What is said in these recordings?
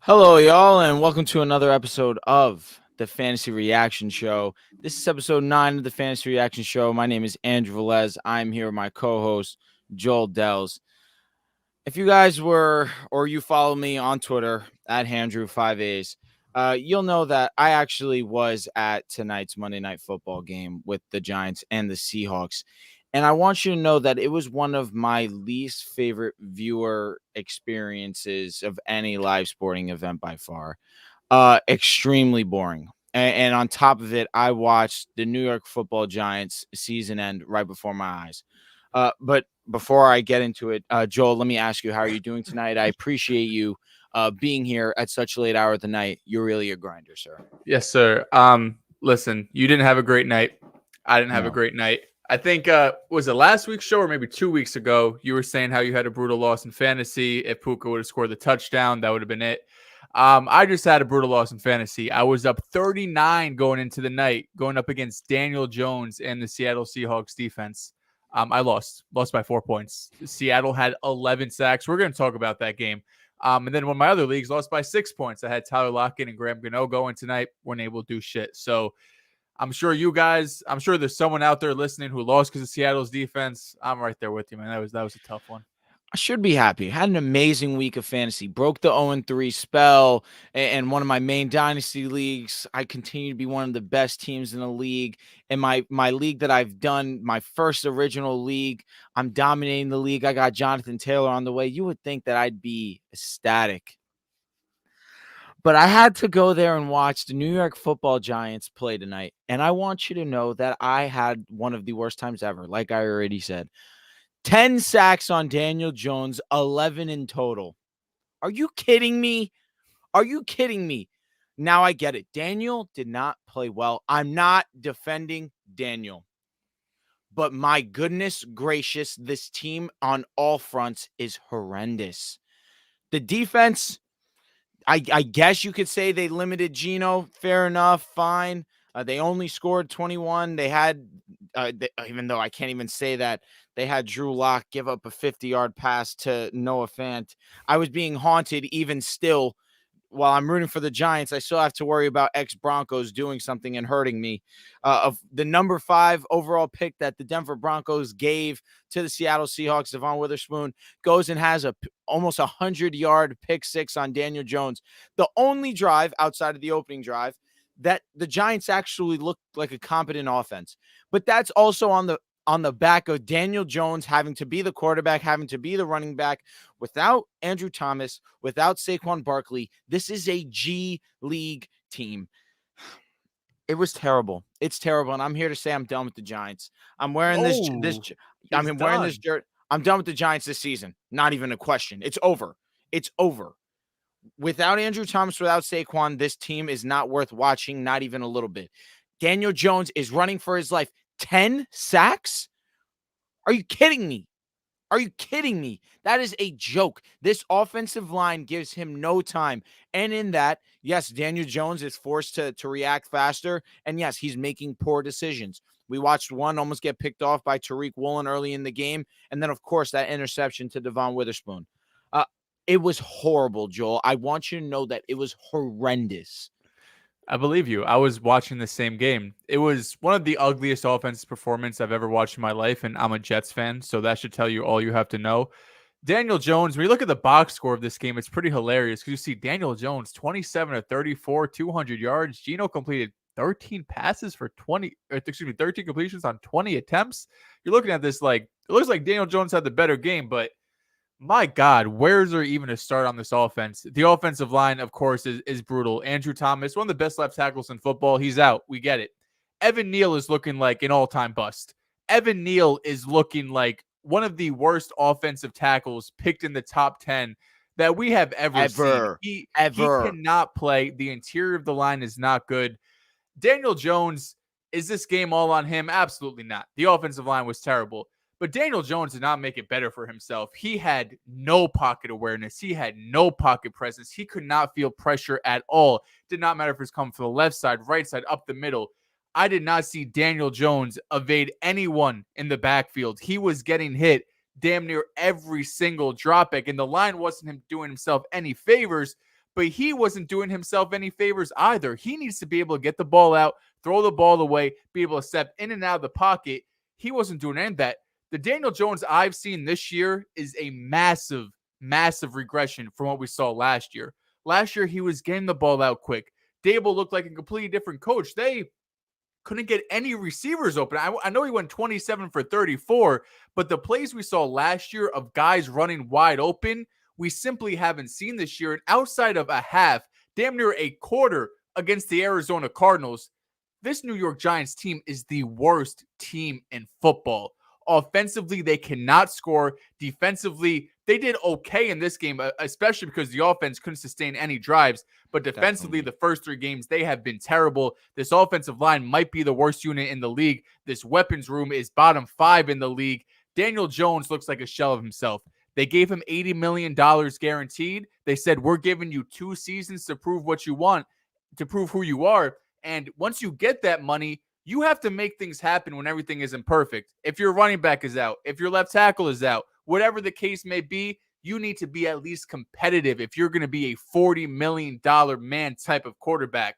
Hello, y'all, and welcome to another episode of the Fantasy Reaction Show. This is episode 9 of the Fantasy Reaction Show. My name is Andrew Velez. I'm here with my co-host, Joel Dehls. If you guys you follow me on Twitter at Handrew5As, you'll know that I actually was at tonight's Monday Night Football game with the Giants and the Seahawks. And I want you to know that it was one of my least favorite viewer experiences of any live sporting event by far. Extremely boring. And on top of it, I watched the New York Football Giants season end right before my eyes. But before I get into it, Joel, let me ask you, how are you doing tonight? I appreciate you being here at such a late hour of the night. You're really a grinder, sir. Yes, sir. Listen, you didn't have a great night. I didn't have a No. great night. I think was it last week's show or maybe 2 weeks ago? You were saying how you had a brutal loss in fantasy. If Puka would have scored the touchdown, that would have been it. I just had a brutal loss in fantasy. I was up 39 going into the night, going up against Daniel Jones and the Seattle Seahawks defense. I lost by 4 points. Seattle had 11 sacks. We're going to talk about that game. And then one of my other leagues lost by 6 points. I had Tyler Lockett and Graham Gano going tonight. Weren't able to do shit. So I'm sure there's someone out there listening who lost because of Seattle's defense. I'm right there with you, man. That was a tough one. I should be happy. Had an amazing week of fantasy. Broke the 0-3 spell and one of my main dynasty leagues. I continue to be one of the best teams in the league. In my league that I've done, my first original league, I'm dominating the league. I got Jonathan Taylor on the way. You would think that I'd be ecstatic. But I had to go there and watch the New York Football Giants play tonight. And I want you to know that I had one of the worst times ever, like I already said. 10 sacks on Daniel Jones, 11 in total. Are you kidding me? Are you kidding me? Now I get it. Daniel did not play well. I'm not defending Daniel. But my goodness gracious, this team on all fronts is horrendous. The defense, I guess you could say they limited Geno. Fair enough. Fine. They only scored 21. They had, even though I can't even say that, they had Drew Lock give up a 50-yard pass to Noah Fant. I was being haunted even still. While I'm rooting for the Giants, I still have to worry about ex-Broncos doing something and hurting me. Of the number 5 overall pick that the Denver Broncos gave to the Seattle Seahawks, Devon Witherspoon, goes and has almost 100-yard pick 6 on Daniel Jones. The only drive outside of the opening drive that the Giants actually looked like a competent offense. But that's also on the back of Daniel Jones having to be the quarterback, having to be the running back. Without Andrew Thomas, without Saquon Barkley, this is a G League team. It was terrible. It's terrible, and I'm here to say I'm done with the Giants. I'm wearing this shirt. I'm done with the Giants this season. Not even a question. It's over. It's over. Without Andrew Thomas, without Saquon, this team is not worth watching, not even a little bit. Daniel Jones is running for his life. 10 sacks? Are you kidding me? Are you kidding me? That is a joke. This offensive line gives him no time. And in that, yes, Daniel Jones is forced to react faster. And yes, he's making poor decisions. We watched one almost get picked off by Tariq Woolen early in the game. And then, of course, that interception to Devon Witherspoon. It was horrible, Joel. I want you to know that it was horrendous. I believe you. I was watching the same game. It was one of the ugliest offensive performances I've ever watched in my life, and I'm a Jets fan, so that should tell you all you have to know. Daniel Jones, when you look at the box score of this game, it's pretty hilarious because you see Daniel Jones, 27 of 34, 200 yards. Geno completed 13 passes for 13 completions on 20 attempts. You're looking at this like, it looks like Daniel Jones had the better game, but my God, where's there even to start on this offense? The offensive line, of course, is brutal. Andrew Thomas, one of the best left tackles in football. He's out. We get it. Evan Neal is looking like an all-time bust. Evan Neal is looking like one of the worst offensive tackles picked in the top 10 that we have ever seen. He cannot play. The interior of the line is not good. Daniel Jones, is this game all on him? Absolutely not. The offensive line was terrible. But Daniel Jones did not make it better for himself. He had no pocket awareness. He had no pocket presence. He could not feel pressure at all. Did not matter if it's coming from the left side, right side, up the middle. I did not see Daniel Jones evade anyone in the backfield. He was getting hit damn near every single dropback, and the line wasn't him doing himself any favors, but he wasn't doing himself any favors either. He needs to be able to get the ball out, throw the ball away, be able to step in and out of the pocket. He wasn't doing any of that. The Daniel Jones I've seen this year is a massive, massive regression from what we saw last year. Last year, he was getting the ball out quick. Dable looked like a completely different coach. They couldn't get any receivers open. I know he went 27 for 34, but the plays we saw last year of guys running wide open, we simply haven't seen this year. And outside of a half, damn near a quarter against the Arizona Cardinals, this New York Giants team is the worst team in football. Offensively, they cannot score. Defensively, they did okay in this game, especially because the offense couldn't sustain any drives. But defensively, the first 3 games, they have been terrible. This offensive line might be the worst unit in the league. This weapons room is bottom 5 in the league. Daniel Jones looks like a shell of himself. They gave him $80 million guaranteed. They said, we're giving you 2 seasons to prove what you want, to prove who you are. And once you get that money, you have to make things happen when everything isn't perfect. If your running back is out, if your left tackle is out, whatever the case may be, you need to be at least competitive if you're going to be a $40 million man type of quarterback.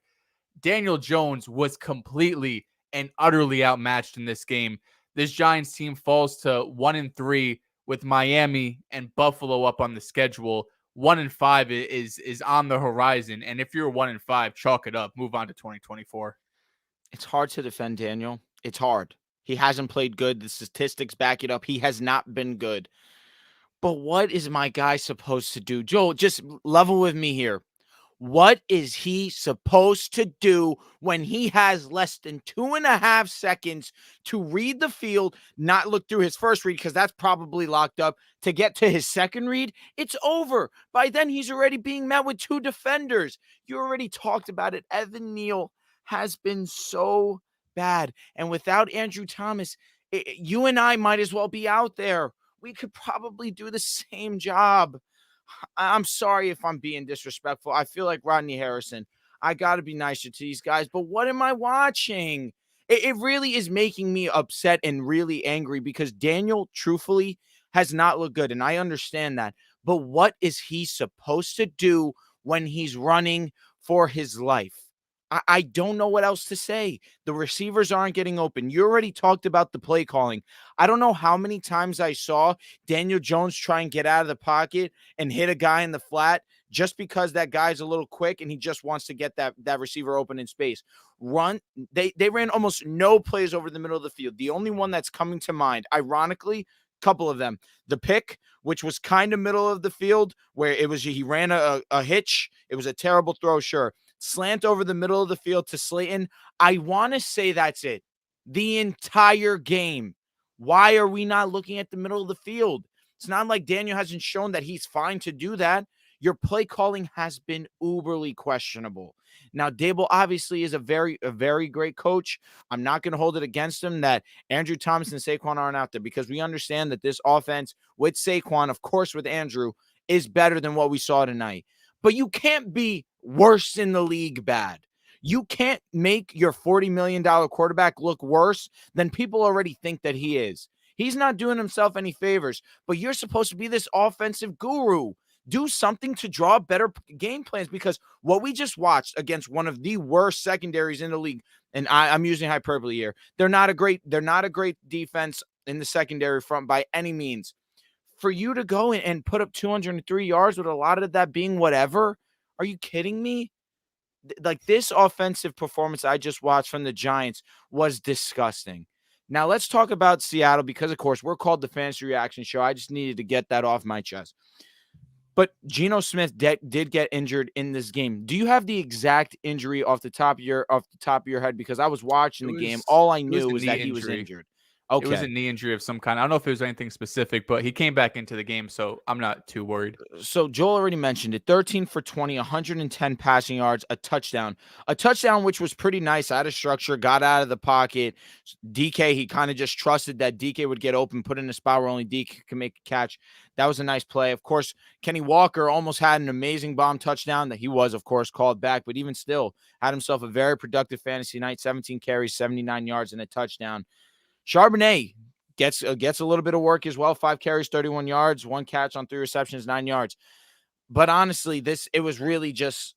Daniel Jones was completely and utterly outmatched in this game. This Giants team falls to 1-3 with Miami and Buffalo up on the schedule. 1-5 is on the horizon. And if you're 1-5, chalk it up. Move on to 2024. It's hard to defend Daniel. It's hard. He hasn't played good. The statistics back it up. He has not been good. But what is my guy supposed to do? Joel, just level with me here. What is he supposed to do when he has less than 2.5 seconds to read the field, not look through his first read because that's probably locked up, to get to his second read? It's over. By then, he's already being met with 2 defenders. You already talked about it. Evan Neal has been so bad. And without Andrew Thomas, you and I might as well be out there. We could probably do the same job. I'm sorry if I'm being disrespectful. I feel like Rodney Harrison. I got to be nicer to these guys. But what am I watching? It really is making me upset and really angry because Daniel, truthfully, has not looked good. And I understand that. But what is he supposed to do when he's running for his life? I don't know what else to say. The receivers aren't getting open. You already talked about the play calling. I don't know how many times I saw Daniel Jones try and get out of the pocket and hit a guy in the flat just because that guy's a little quick and he just wants to get that receiver open in space. They ran almost no plays over the middle of the field. The only one that's coming to mind, ironically, couple of them. The pick, which was kind of middle of the field, where he ran a hitch. It was a terrible throw, sure. Slant over the middle of the field to Slayton. I want to say that's it. The entire game. Why are we not looking at the middle of the field? It's not like Daniel hasn't shown that he's fine to do that. Your play calling has been uberly questionable. Now, Dable obviously is a very great coach. I'm not going to hold it against him that Andrew Thomas and Saquon aren't out there because we understand that this offense with Saquon, of course with Andrew, is better than what we saw tonight. But you can't be worse in the league bad. You can't make your $40 million quarterback look worse than people already think that he is. He's not doing himself any favors, but you're supposed to be this offensive guru. Do something to draw better game plans because what we just watched against one of the worst secondaries in the league, and I'm using hyperbole here, they're not a great defense in the secondary front by any means. For you to go and put up 203 yards with a lot of that being whatever, are you kidding me? Like this offensive performance I just watched from the Giants was disgusting. Now let's talk about Seattle because, of course, we're called the Fantasy Reaction Show. I just needed to get that off my chest. But Geno Smith did get injured in this game. Do you have the exact injury off the top of your head? Because I was watching the game. All I knew was that he was injured. Okay. It was a knee injury of some kind. I don't know if it was anything specific, but he came back into the game, so I'm not too worried. So Joel already mentioned it. 13 for 20, 110 passing yards, a touchdown. A touchdown which was pretty nice, out of structure, got out of the pocket. DK, he kind of just trusted that DK would get open, put in a spot where only DK can make a catch. That was a nice play. Of course, Kenny Walker almost had an amazing bomb touchdown that he was, of course, called back, but even still had himself a very productive fantasy night, 17 carries, 79 yards, and a touchdown. Charbonnet gets a little bit of work as well. 5 carries, 31 yards, 1 catch on 3 receptions, 9 yards. But honestly, it was really just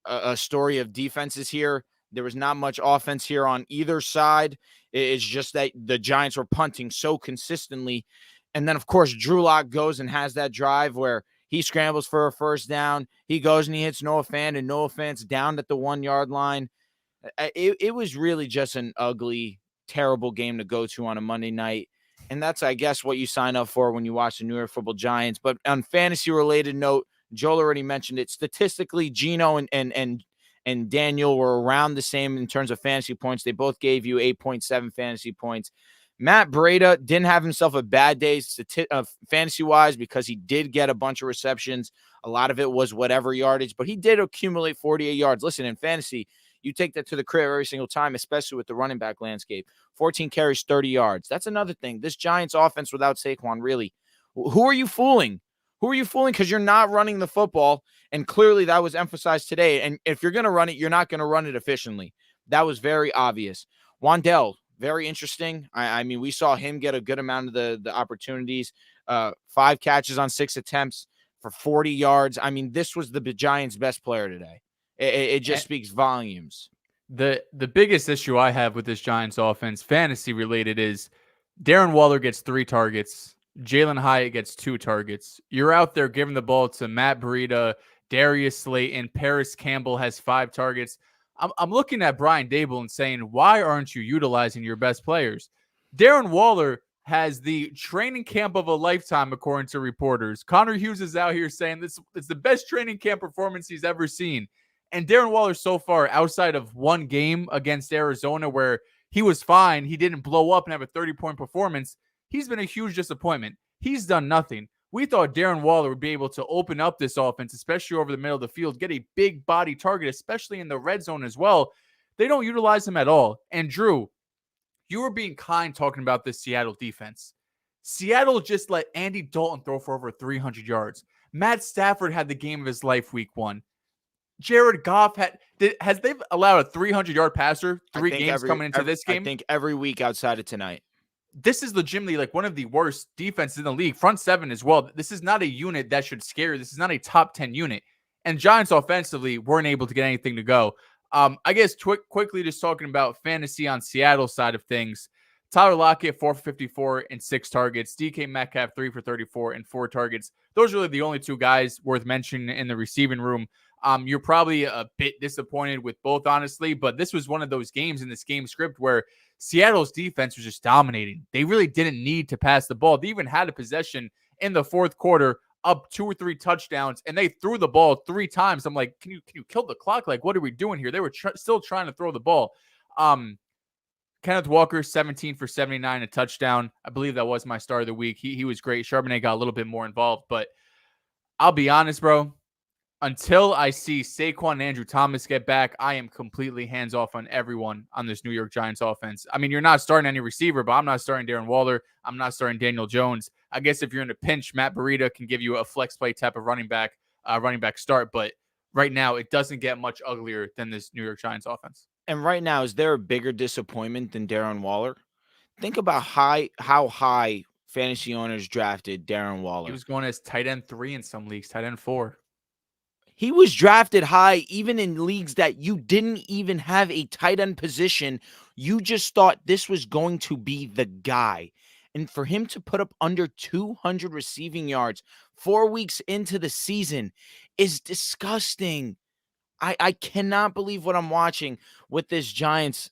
a story of defenses here. There was not much offense here on either side. It's just that the Giants were punting so consistently. And then, of course, Drew Lock goes and has that drive where he scrambles for a first down. He goes and he hits Noah Fant, and Noah Fant's down at the 1 yard line. It was really just an ugly, terrible game to go to on a Monday night. And that's, I guess, what you sign up for when you watch the New York Football Giants. But on fantasy related note, Joel already mentioned it. Statistically, Gino and Daniel were around the same in terms of fantasy points. They both gave you 8.7 fantasy points. Matt Breida didn't have himself a bad day fantasy-wise because he did get a bunch of receptions. A lot of it was whatever yardage, but he did accumulate 48 yards. Listen, in fantasy, you take that to the crib every single time, especially with the running back landscape. 14 carries, 30 yards. That's another thing. This Giants offense without Saquon, really, who are you fooling? Who are you fooling? Because you're not running the football, and clearly that was emphasized today. And if you're going to run it, you're not going to run it efficiently. That was very obvious. Wandell, very interesting. I mean, we saw him get a good amount of the opportunities. 5 catches on 6 attempts for 40 yards. I mean, this was the Giants' best player today. It just speaks volumes. The biggest issue I have with this Giants offense, fantasy related, is Darren Waller gets 3 targets. Jalen Hyatt gets 2 targets. You're out there giving the ball to Matt Breida, Darius Slayton, Paris Campbell has 5 targets. I'm looking at Brian Dable and saying, why aren't you utilizing your best players? Darren Waller has the training camp of a lifetime, according to reporters. Connor Hughes is out here saying this is the best training camp performance he's ever seen. And Darren Waller so far, outside of one game against Arizona where he was fine, he didn't blow up and have a 30-point performance, he's been a huge disappointment. He's done nothing. We thought Darren Waller would be able to open up this offense, especially over the middle of the field, get a big body target, especially in the red zone as well. They don't utilize him at all. And Drew, you were being kind talking about this Seattle defense. Seattle just let Andy Dalton throw for over 300 yards. Matt Stafford had the game of his life week 1. Jared Goff has they've allowed a 300-yard passer 3 games coming into this game? I think every week outside of tonight. This is legitimately like one of the worst defenses in the league. Front 7 as well. This is not a unit that should scare you. This is not a top 10 unit. And Giants offensively weren't able to get anything to go. I guess quickly just talking about fantasy on Seattle side of things. Tyler Lockett, 4 for 54 and 6 targets. DK Metcalf, 3 for 34 and 4 targets. Those are really the only 2 guys worth mentioning in the receiving room. You're probably a bit disappointed with both, honestly, but this was one of those games in this game script where Seattle's defense was just dominating. They really didn't need to pass the ball. They even had a possession in the fourth quarter, up 2 or 3 touchdowns, and they threw the ball 3 times. I'm like, can you kill the clock? Like, what are we doing here? They were still trying to throw the ball. Kenneth Walker, 17 for 79, a touchdown. I believe that was my star of the week. He was great. Charbonnet got a little bit more involved, but I'll be honest, bro. Until I see Saquon and Andrew Thomas get back, I am completely hands off on everyone on this New York Giants offense. I mean, you're not starting any receiver, but I'm not starting Darren Waller. I'm not starting Daniel Jones. I guess if you're in a pinch, Matt Breida can give you a flex play type of running back start. But right now, it doesn't get much uglier than this New York Giants offense. And right now, is there a bigger disappointment than Darren Waller? Think about how high fantasy owners drafted Darren Waller. He was going as tight end 3 in some leagues, tight end 4. He was drafted high even in leagues that you didn't even have a tight end position. You just thought this was going to be the guy. And for him to put up under 200 receiving yards 4 weeks into the season is disgusting. I cannot believe what I'm watching with this Giants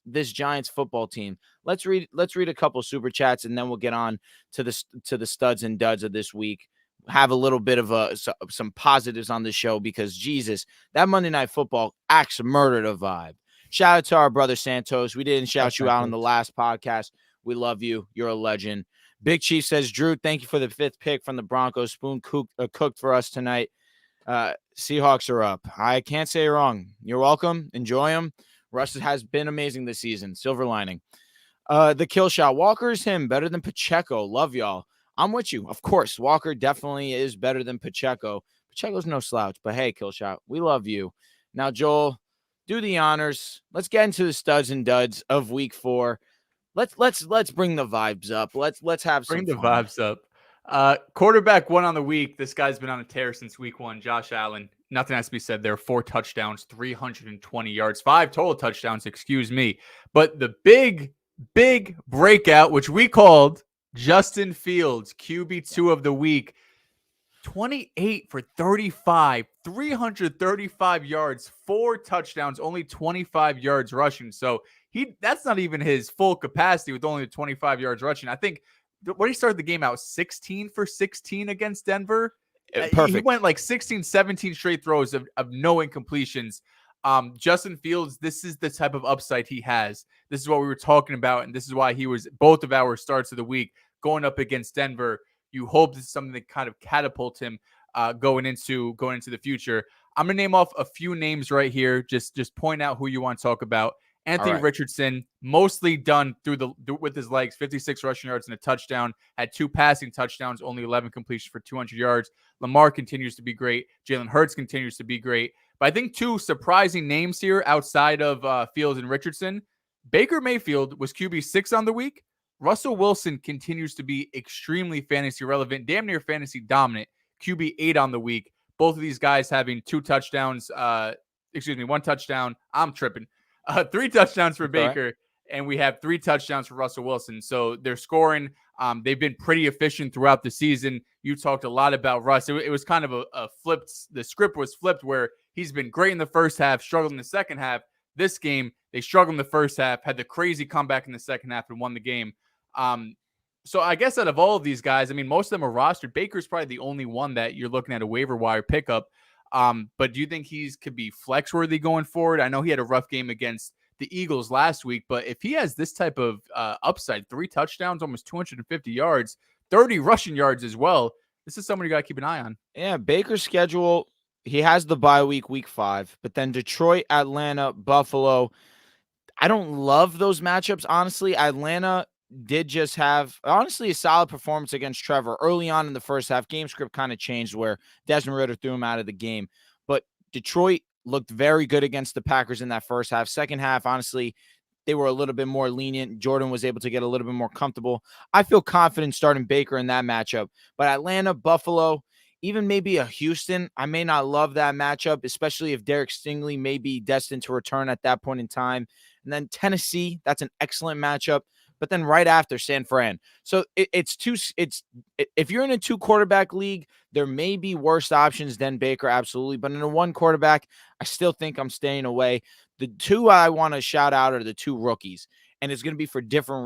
football team. Let's read a couple super chats and then we'll get on to the studs and duds of this week. Have a little bit of some positives on the show because Jesus, that Monday Night Football acts murdered a vibe. Shout out to our brother Santos. We didn't shout you out on the last podcast. We love you. You're a legend. Big Chief says, Drew, thank you for the 5th pick from the Broncos. Spoon cooked for us tonight. Seahawks are up. I can't say wrong. You're welcome. Enjoy them. Russ has been amazing this season. Silver lining. The kill shot. Walker's him better than Pacheco. Love y'all. I'm with you. Of course, Walker definitely is better than Pacheco. Pacheco's no slouch, but hey, Killshot, we love you. Now, Joel, do the honors. Let's get into the studs and duds of week 4. Let's bring the vibes up. Let's have some bring the fun. vibes up. Quarterback one on the week. This guy's been on a tear since week one. Josh Allen. Nothing has to be said there. 4 touchdowns, 320 yards, 5 total touchdowns, excuse me. But the big breakout, which we called Justin Fields, QB2 of the week, 28 for 35, 335 yards, 4 touchdowns, only 25 yards rushing. So that's not even his full capacity with only 25 yards rushing. I think when he started the game out 16 for 16 against Denver. Perfect. He went like 16, 17 straight throws of no incompletions. Justin Fields, this is the type of upside he has. This is what we were talking about, and this is why he was both of our starts of the week going up against Denver. You hope this is something that kind of catapults him going into the future. I'm gonna name off a few names right here. Just point out who you want to talk about. Anthony Richardson, mostly done with his legs, 56 rushing yards and a touchdown, had 2 passing touchdowns, only 11 completions for 200 yards. Lamar continues to be great. Jalen Hurts continues to be great. But I think 2 surprising names here outside of Fields and Richardson. Baker Mayfield was QB6 on the week. Russell Wilson continues to be extremely fantasy relevant, damn near fantasy dominant. QB8 on the week. Both of these guys having 2 touchdowns. 1 touchdown. I'm tripping. 3 touchdowns for Baker, and we have 3 touchdowns for Russell Wilson. So they're scoring. They've been pretty efficient throughout the season. You talked a lot about Russ. It was kind of a flipped. The script was flipped where he's been great in the first half, struggled in the second half. This game, they struggled in the first half, had the crazy comeback in the second half, and won the game. So I guess out of all of these guys, I mean, most of them are rostered. Baker's probably the only one that you're looking at a waiver wire pickup. But do you think could be flex worthy going forward? I know he had a rough game against the Eagles last week, but if he has this type of upside, 3 touchdowns, almost 250 yards, 30 rushing yards as well, this is someone you got to keep an eye on. Yeah, Baker's schedule, he has the bye week 5, but then Detroit, Atlanta, Buffalo. I don't love those matchups, honestly. Atlanta did just have, honestly, a solid performance against Trevor early on in the first half. Game script kind of changed where Desmond Ridder threw him out of the game. But Detroit looked very good against the Packers in that first half. Second half, honestly, they were a little bit more lenient. Jordan was able to get a little bit more comfortable. I feel confident starting Baker in that matchup. But Atlanta, Buffalo, even maybe a Houston, I may not love that matchup, especially if Derek Stingley may be destined to return at that point in time. And then Tennessee, that's an excellent matchup. But then right after San Fran. So if you're in a 2 quarterback league, there may be worse options than Baker, absolutely. But in a 1 quarterback, I still think I'm staying away. The 2 I want to shout out are the 2 rookies, and it's going to be for different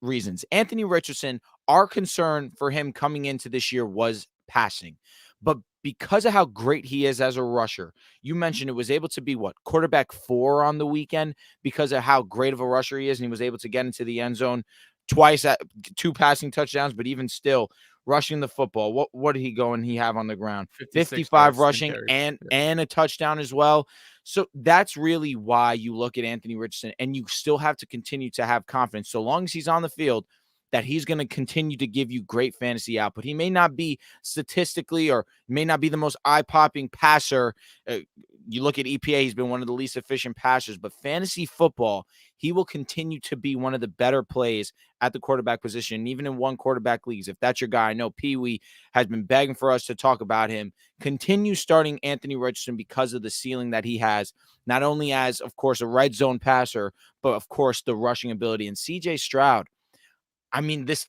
reasons. Anthony Richardson, our concern for him coming into this year was passing. But because of how great he is as a rusher, you mentioned it was able to be quarterback 4 on the weekend because of how great of a rusher he is. And he was able to get into the end zone twice at 2 passing touchdowns, but even still rushing the football. What did he go and he have on the ground? 55 rushing and a touchdown as well. So that's really why you look at Anthony Richardson, and you still have to continue to have confidence. So long as he's on the field, that he's going to continue to give you great fantasy output. He may not be statistically or may not be the most eye-popping passer. You look at EPA, he's been one of the least efficient passers, but fantasy football, he will continue to be one of the better plays at the quarterback position, even in 1 quarterback leagues. If that's your guy, I know Pee Wee has been begging for us to talk about him. Continue starting Anthony Richardson because of the ceiling that he has, not only as, of course, a red zone passer, but of course the rushing ability. And CJ Stroud, I mean, this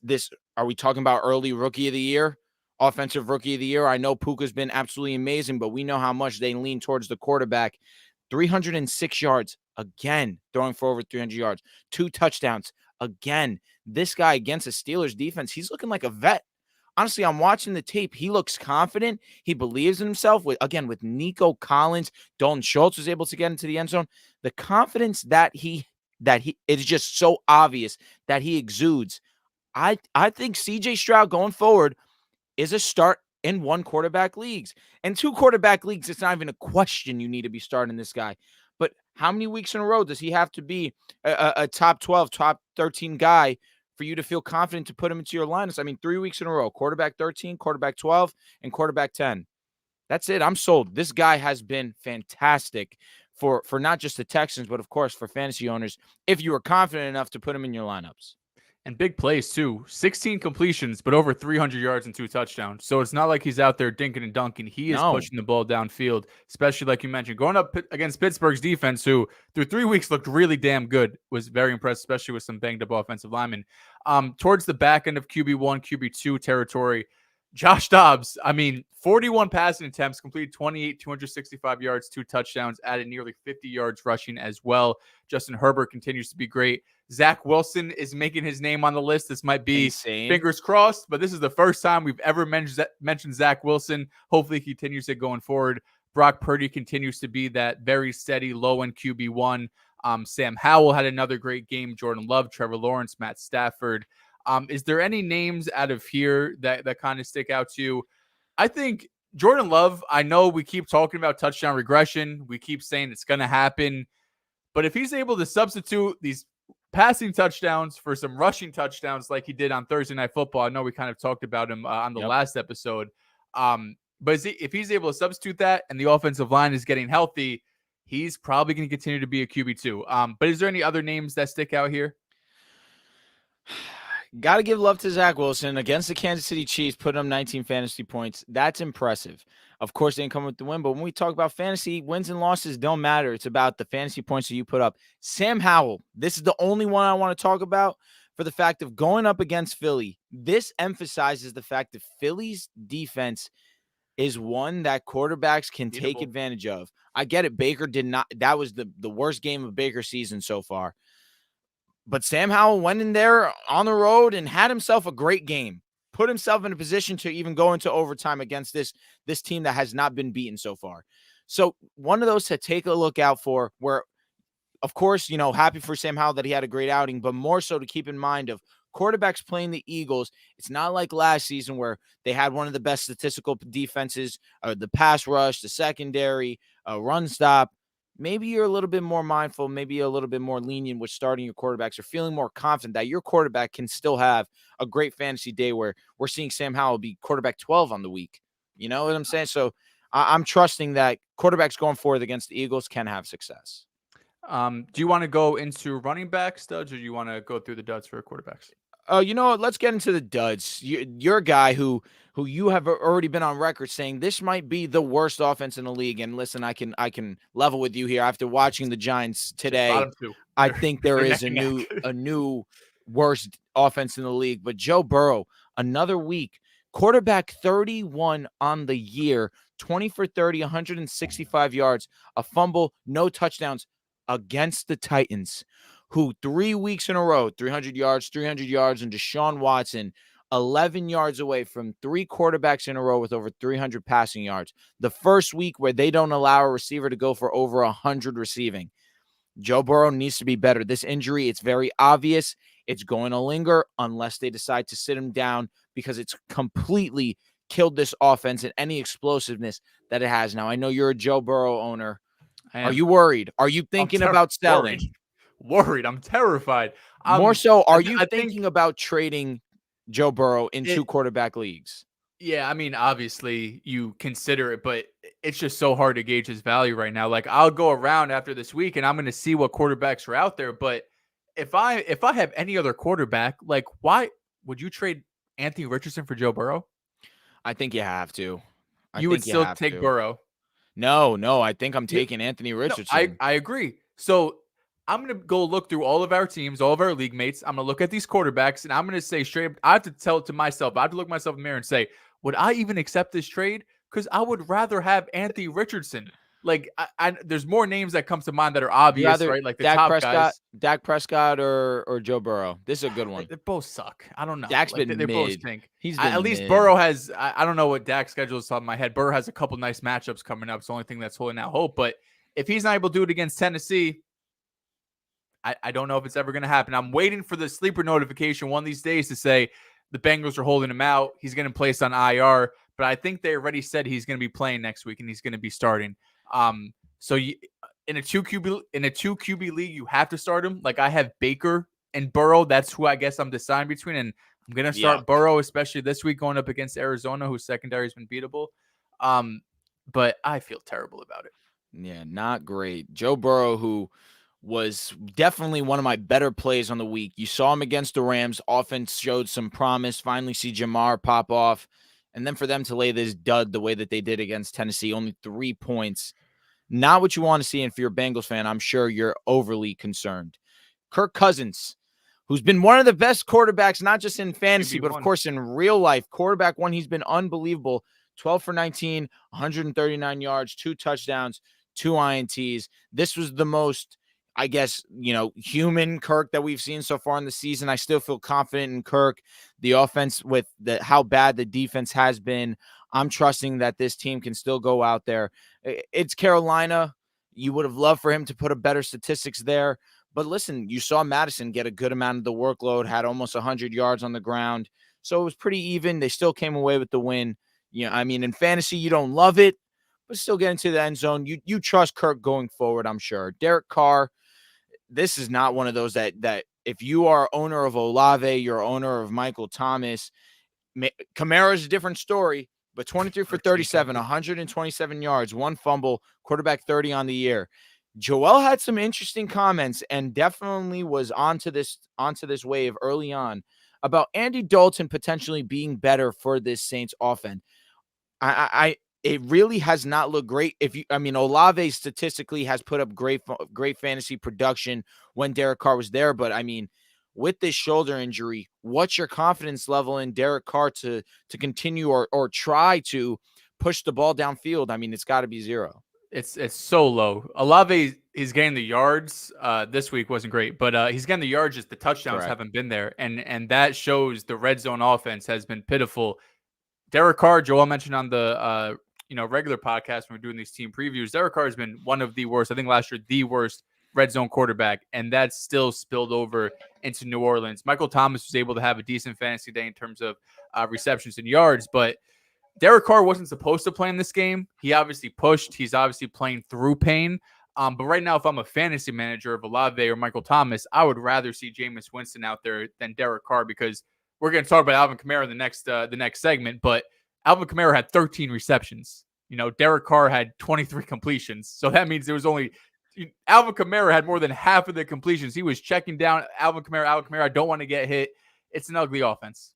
are we talking about early rookie of the year, offensive rookie of the year? I know Puka's been absolutely amazing, but we know how much they lean towards the quarterback. 306 yards, again, throwing for over 300 yards, 2 touchdowns, again. This guy against the Steelers defense, he's looking like a vet. Honestly, I'm watching the tape. He looks confident. He believes in himself. With Nico Collins, Dalton Schultz was able to get into the end zone. The confidence that it is just so obvious that he exudes. I think CJ Stroud going forward is a start in 1 quarterback leagues. And 2 quarterback leagues, it's not even a question you need to be starting this guy. But how many weeks in a row does he have to be a top 12, top 13 guy for you to feel confident to put him into your lineups? I mean, 3 weeks in a row, quarterback 13, quarterback 12, and quarterback 10. That's it. I'm sold. This guy has been fantastic for not just the Texans, but of course for fantasy owners, if you are confident enough to put him in your lineups. And big plays too. 16 completions, but over 300 yards and 2 touchdowns. So it's not like he's out there dinking and dunking. He is No, pushing the ball downfield, especially like you mentioned, going up against Pittsburgh's defense, who through 3 weeks looked really damn good. Was very impressed, especially with some banged up offensive linemen. Towards the back end of QB1, QB2 territory, Josh Dobbs, 41 passing attempts, completed 28, 265 yards, 2 touchdowns, added nearly 50 yards rushing as well. Justin Herbert continues to be great. Zach Wilson is making his name on the list. This might be insane. fingers crossed, but this is the first time we've ever mentioned Zach Wilson. Hopefully he continues it going forward. Brock Purdy continues to be that very steady low-end QB1. Sam Howell had another great game. Jordan Love, Trevor Lawrence, Matt Stafford. Is there any names out of here that kind of stick out to you? I think Jordan Love, I know we keep talking about touchdown regression. We keep saying it's going to happen. But if he's able to substitute these passing touchdowns for some rushing touchdowns like he did on Thursday Night Football, I know we kind of talked about him on the last episode. But if he's able to substitute that and the offensive line is getting healthy, he's probably going to continue to be a QB2. But is there any other names that stick out here? Got to give love to Zach Wilson against the Kansas City Chiefs, putting up 19 fantasy points. That's impressive. Of course, they didn't come with the win, but when we talk about fantasy, wins and losses don't matter. It's about the fantasy points that you put up. Sam Howell, this is the only one I want to talk about for the fact of going up against Philly. This emphasizes the fact that Philly's defense is one that quarterbacks can take advantage of. I get it. Baker did not. That was the worst game of Baker's season so far. But Sam Howell went in there on the road and had himself a great game. Put himself in a position to even go into overtime against this team that has not been beaten so far. So one of those to take a look out for, where, of course, happy for Sam Howell that he had a great outing, but more so to keep in mind of quarterbacks playing the Eagles. It's not like last season where they had one of the best statistical defenses, the pass rush, the secondary, run stop. Maybe you're a little bit more mindful, maybe a little bit more lenient with starting your quarterbacks, or feeling more confident that your quarterback can still have a great fantasy day where we're seeing Sam Howell be quarterback 12 on the week. You know what I'm saying? So I'm trusting that quarterbacks going forward against the Eagles can have success. Do you want to go into running back studs, or do you want to go through the duds for quarterbacks? You know what? Let's get into the duds. You're a guy who you have already been on record saying this might be the worst offense in the league. And listen, I can level with you here. After watching the Giants today, I think there is a new worst offense in the league. But Joe Burrow, another week, quarterback 31 on the year, 20 for 30, 165 yards, a fumble, no touchdowns against the Titans, who 3 weeks in a row, 300 yards, and Deshaun Watson, 11 yards away from 3 quarterbacks in a row with over 300 passing yards. The first week where they don't allow a receiver to go for over 100 receiving. Joe Burrow needs to be better. This injury, it's very obvious. It's going to linger unless they decide to sit him down, because it's completely killed this offense and any explosiveness that it has now. I know you're a Joe Burrow owner. Are you worried? Are you thinking about selling? Worried. I'm terrified. More so, are you thinking about trading Joe Burrow in 2 quarterback leagues? Yeah, obviously you consider it, but it's just so hard to gauge his value right now. Like, I'll go around after this week and I'm going to see what quarterbacks are out there. But if I have any other quarterback, like, why would you trade Anthony Richardson for Joe Burrow? I think you have to. You would still take Burrow. No, I think I'm taking Anthony Richardson. No, I agree. So I'm going to go look through all of our teams, all of our league mates. I'm going to look at these quarterbacks, and I'm going to say straight up, I have to tell it to myself. I have to look myself in the mirror and say, would I even accept this trade? Because I would rather have Anthony Richardson. Like, there's more names that come to mind that are obvious, right? Like the top guys. Dak Prescott or Joe Burrow. This is a good one. They both suck. I don't know. Dak's been mid. Both stink. He's been at least mid. Burrow has. I don't know what Dak's schedule is on my head. Burrow has a couple nice matchups coming up. It's the only thing that's holding out hope. But if he's not able to do it against Tennessee, I don't know if it's ever going to happen. I'm waiting for the sleeper notification one of these days to say the Bengals are holding him out. He's getting placed on IR, but I think they already said he's going to be playing next week and he's going to be starting. So in a 2 QB league, you have to start him. Like, I have Baker and Burrow. That's who I guess I'm deciding between, and I'm going to start Burrow, especially this week going up against Arizona, whose secondary has been beatable. But I feel terrible about it. Yeah, not great. Joe Burrow, who was definitely one of my better plays on the week. You saw him against the Rams. Offense showed some promise. Finally see Jamar pop off. And then for them to lay this dud the way that they did against Tennessee, only 3 points. Not what you want to see. And if you're a Bengals fan, I'm sure you're overly concerned. Kirk Cousins, who's been one of the best quarterbacks, not just in fantasy, but of course in real life. Quarterback one, he's been unbelievable. 12 for 19, 139 yards, 2 touchdowns, 2 INTs. This was the most, I guess, human Kirk that we've seen so far in the season. I still feel confident in Kirk. The offense, with how bad the defense has been, I'm trusting that this team can still go out there. It's Carolina. You would have loved for him to put a better statistics there. But listen, you saw Madison get a good amount of the workload, had almost 100 yards on the ground. So it was pretty even. They still came away with the win. In fantasy, you don't love it, but still get into the end zone. You trust Kirk going forward, I'm sure. Derek Carr, this is not one of those that if you are owner of Olave, you're owner of Michael Thomas. Kamara's a different story, but 23 for 37, 127 yards, 1 fumble, quarterback 30 on the year. Joel had some interesting comments and definitely was onto this wave early on about Andy Dalton potentially being better for this Saints offense. It really has not looked great. Olave statistically has put up great fantasy production when Derek Carr was there, but with this shoulder injury, what's your confidence level in Derek Carr to continue or try to push the ball downfield? It's got to be 0. It's so low. Olave is getting the yards. This week wasn't great, but he's getting the yards. Just the touchdowns haven't been there, and that shows the red zone offense has been pitiful. Derek Carr, Joel mentioned on the regular podcast when we're doing these team previews, Derek Carr has been one of the worst. I think last year the worst red zone quarterback, and that's still spilled over into New Orleans. Michael Thomas was able to have a decent fantasy day in terms of receptions and yards, but Derek Carr wasn't supposed to play in this game. He obviously pushed. He's obviously playing through pain. But right now, if I'm a fantasy manager of Olave or Michael Thomas, I would rather see Jameis Winston out there than Derek Carr, because we're going to talk about Alvin Kamara in the next segment. But Alvin Kamara had 13 receptions. Derek Carr had 23 completions. So that means there was only Alvin Kamara had more than half of the completions. He was checking down Alvin Kamara. I don't want to get hit. It's an ugly offense.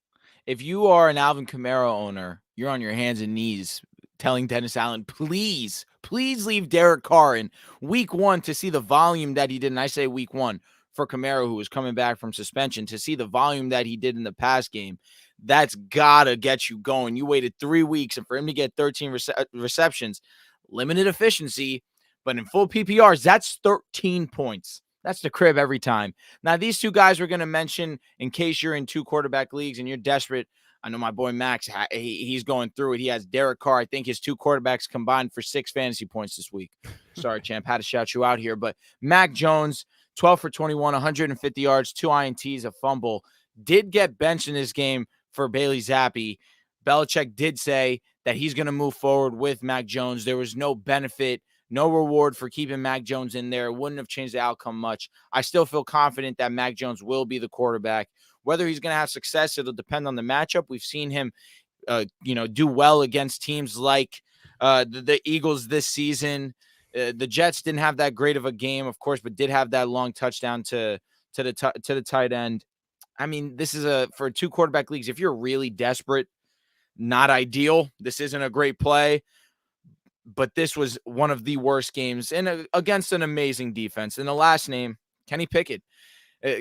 If you are an Alvin Kamara owner, you're on your hands and knees telling Dennis Allen, please leave Derek Carr in week 1 to see the volume that he did. And I say week 1 for Kamara, who was coming back from suspension, to see the volume that he did in the past game. That's got to get you going. You waited 3 weeks, and for him to get 13 receptions, limited efficiency, but in full PPRs, that's 13 points. That's the crib every time. Now, these 2 guys we're going to mention in case you're in 2 quarterback leagues and you're desperate. I know my boy Max, he's going through it. He has Derek Carr. I think his 2 quarterbacks combined for 6 fantasy points this week. Sorry, champ, had to shout you out here. But Mac Jones, 12 for 21, 150 yards, 2 INTs, a fumble. Did get benched in this game for Bailey Zappi. Belichick did say that he's going to move forward with Mac Jones. There was no benefit, no reward for keeping Mac Jones in there. It wouldn't have changed the outcome much. I still feel confident that Mac Jones will be the quarterback. Whether he's going to have success, it'll depend on the matchup. We've seen him, do well against teams like the Eagles this season. The Jets didn't have that great of a game, of course, but did have that long touchdown to the tight end. This is for 2 quarterback leagues. If you're really desperate, not ideal. This isn't a great play. But this was one of the worst games against an amazing defense. And the last name, Kenny Pickett.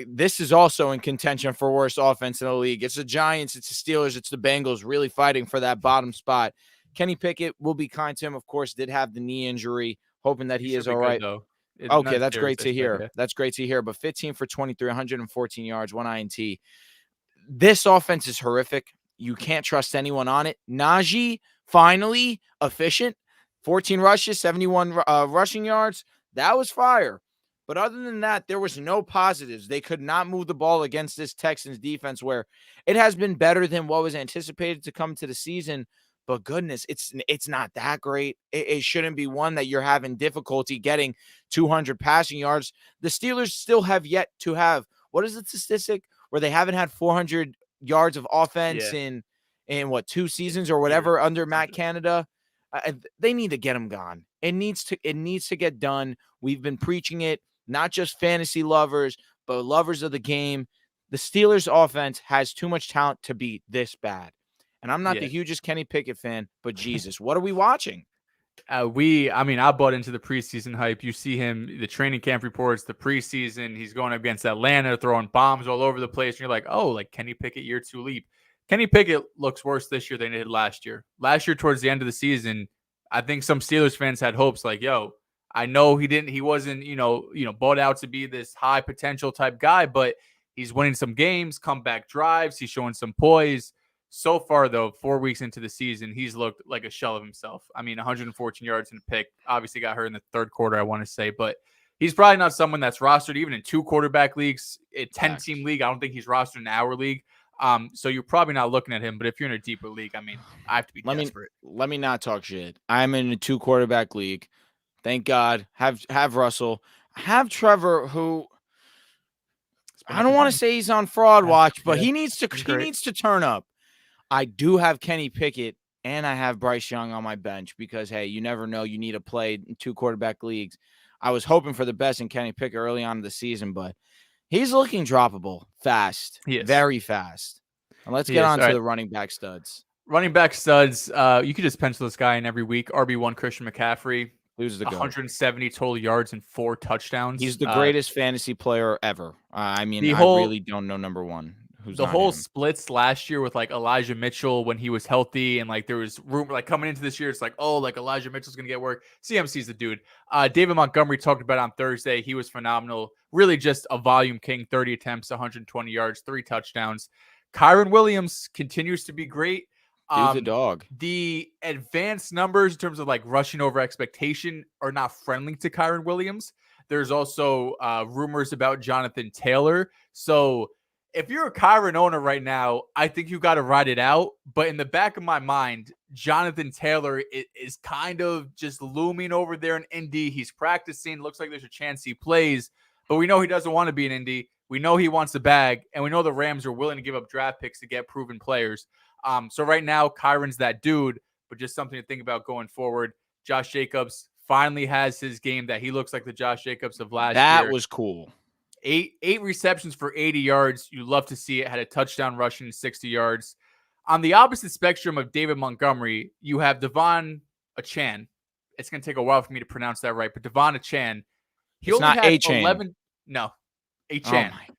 This is also in contention for worst offense in the league. It's the Giants, it's the Steelers, it's the Bengals really fighting for that bottom spot. Kenny Pickett, will be kind to him, of course, did have the knee injury, hoping that he is all right. Okay, that's great to hear. That's great to hear. But 15 for 23, 114 yards, 1 INT. This offense is horrific. You can't trust anyone on it. Najee, finally, efficient. 14 rushes, 71 rushing yards. That was fire. But other than that, there was no positives. They could not move the ball against this Texans defense, where it has been better than what was anticipated to come to the season. But goodness, it's not that great. It shouldn't be one that you're having difficulty getting 200 passing yards. The Steelers still have yet to have, what is the statistic where they haven't had 400 yards of offense in 2 seasons or whatever under Matt Canada? They need to get him gone. It needs to get done. We've been preaching it. not just fantasy lovers, but lovers of the game. The Steelers offense has too much talent to be this bad. And I'm not Yeah. the hugest Kenny Pickett fan, but Jesus, what are we watching? I bought into the preseason hype. You see him, the training camp reports, the preseason. He's going up against Atlanta, throwing bombs all over the place. And you're like, oh, like Kenny Pickett, year 2 leap. Kenny Pickett looks worse this year than he did last year. Last year, towards the end of the season, I think some Steelers fans had hopes like, yo, I know he wasn't, bought out to be this high potential type guy, but he's winning some games, comeback drives. He's showing some poise. So far, though, 4 weeks into the season, he's looked like a shell of himself. I mean, 114 yards and a pick. Obviously got hurt in the third quarter, I want to say. But he's probably not someone that's rostered even in 2 quarterback leagues. A 10-team league, I don't think he's rostered in our league. So you're probably not looking at him. But if you're in a deeper league, I mean, I have to be desperate. Let me not talk shit. I'm in a 2 quarterback league. Thank God. Have Russell. Have Trevor, who I don't want to say he's on fraud watch, but he needs to turn up. I do have Kenny Pickett and I have Bryce Young on my bench because, hey, you never know. You need to play in 2 quarterback leagues. I was hoping for the best in Kenny Pickett early on in the season, but he's looking droppable fast, very fast. And let's get on to the running back studs. Running back studs, you could just pencil this guy in every week. RB1 Christian McCaffrey. Who's the 170 total yards and 4 touchdowns. He's the greatest fantasy player ever. I mean, I really don't know number one. The whole splits last year with like Elijah Mitchell when he was healthy, and like there was rumor like coming into this year, it's like, oh, like Elijah Mitchell's gonna get work. CMC's the dude. David Montgomery talked about it on Thursday. He was phenomenal. Really just a volume king. 30 attempts, 120 yards, 3 touchdowns. Kyren Williams continues to be great. Dude's a dog. The advanced numbers in terms of like rushing over expectation are not friendly to Kyren Williams. There's also rumors about Jonathan Taylor. So if you're a Kyren owner right now, I think you got to ride it out. But in the back of my mind, Jonathan Taylor is kind of just looming over there in Indy. He's practicing. Looks like there's a chance he plays. But we know he doesn't want to be in Indy. We know he wants the bag. And we know the Rams are willing to give up draft picks to get proven players. So right now, Kyron's that dude. But just something to think about going forward. Josh Jacobs finally has his game that he looks like the Josh Jacobs of last year. That was cool. 8 receptions for 80 yards. You love to see it. Had a touchdown rushing 60 yards. On the opposite spectrum of David Montgomery, you have Devon Achane. It's going to take a while for me to pronounce that right, but Devon Achane. It's not Achane. 11. No, Achane. Oh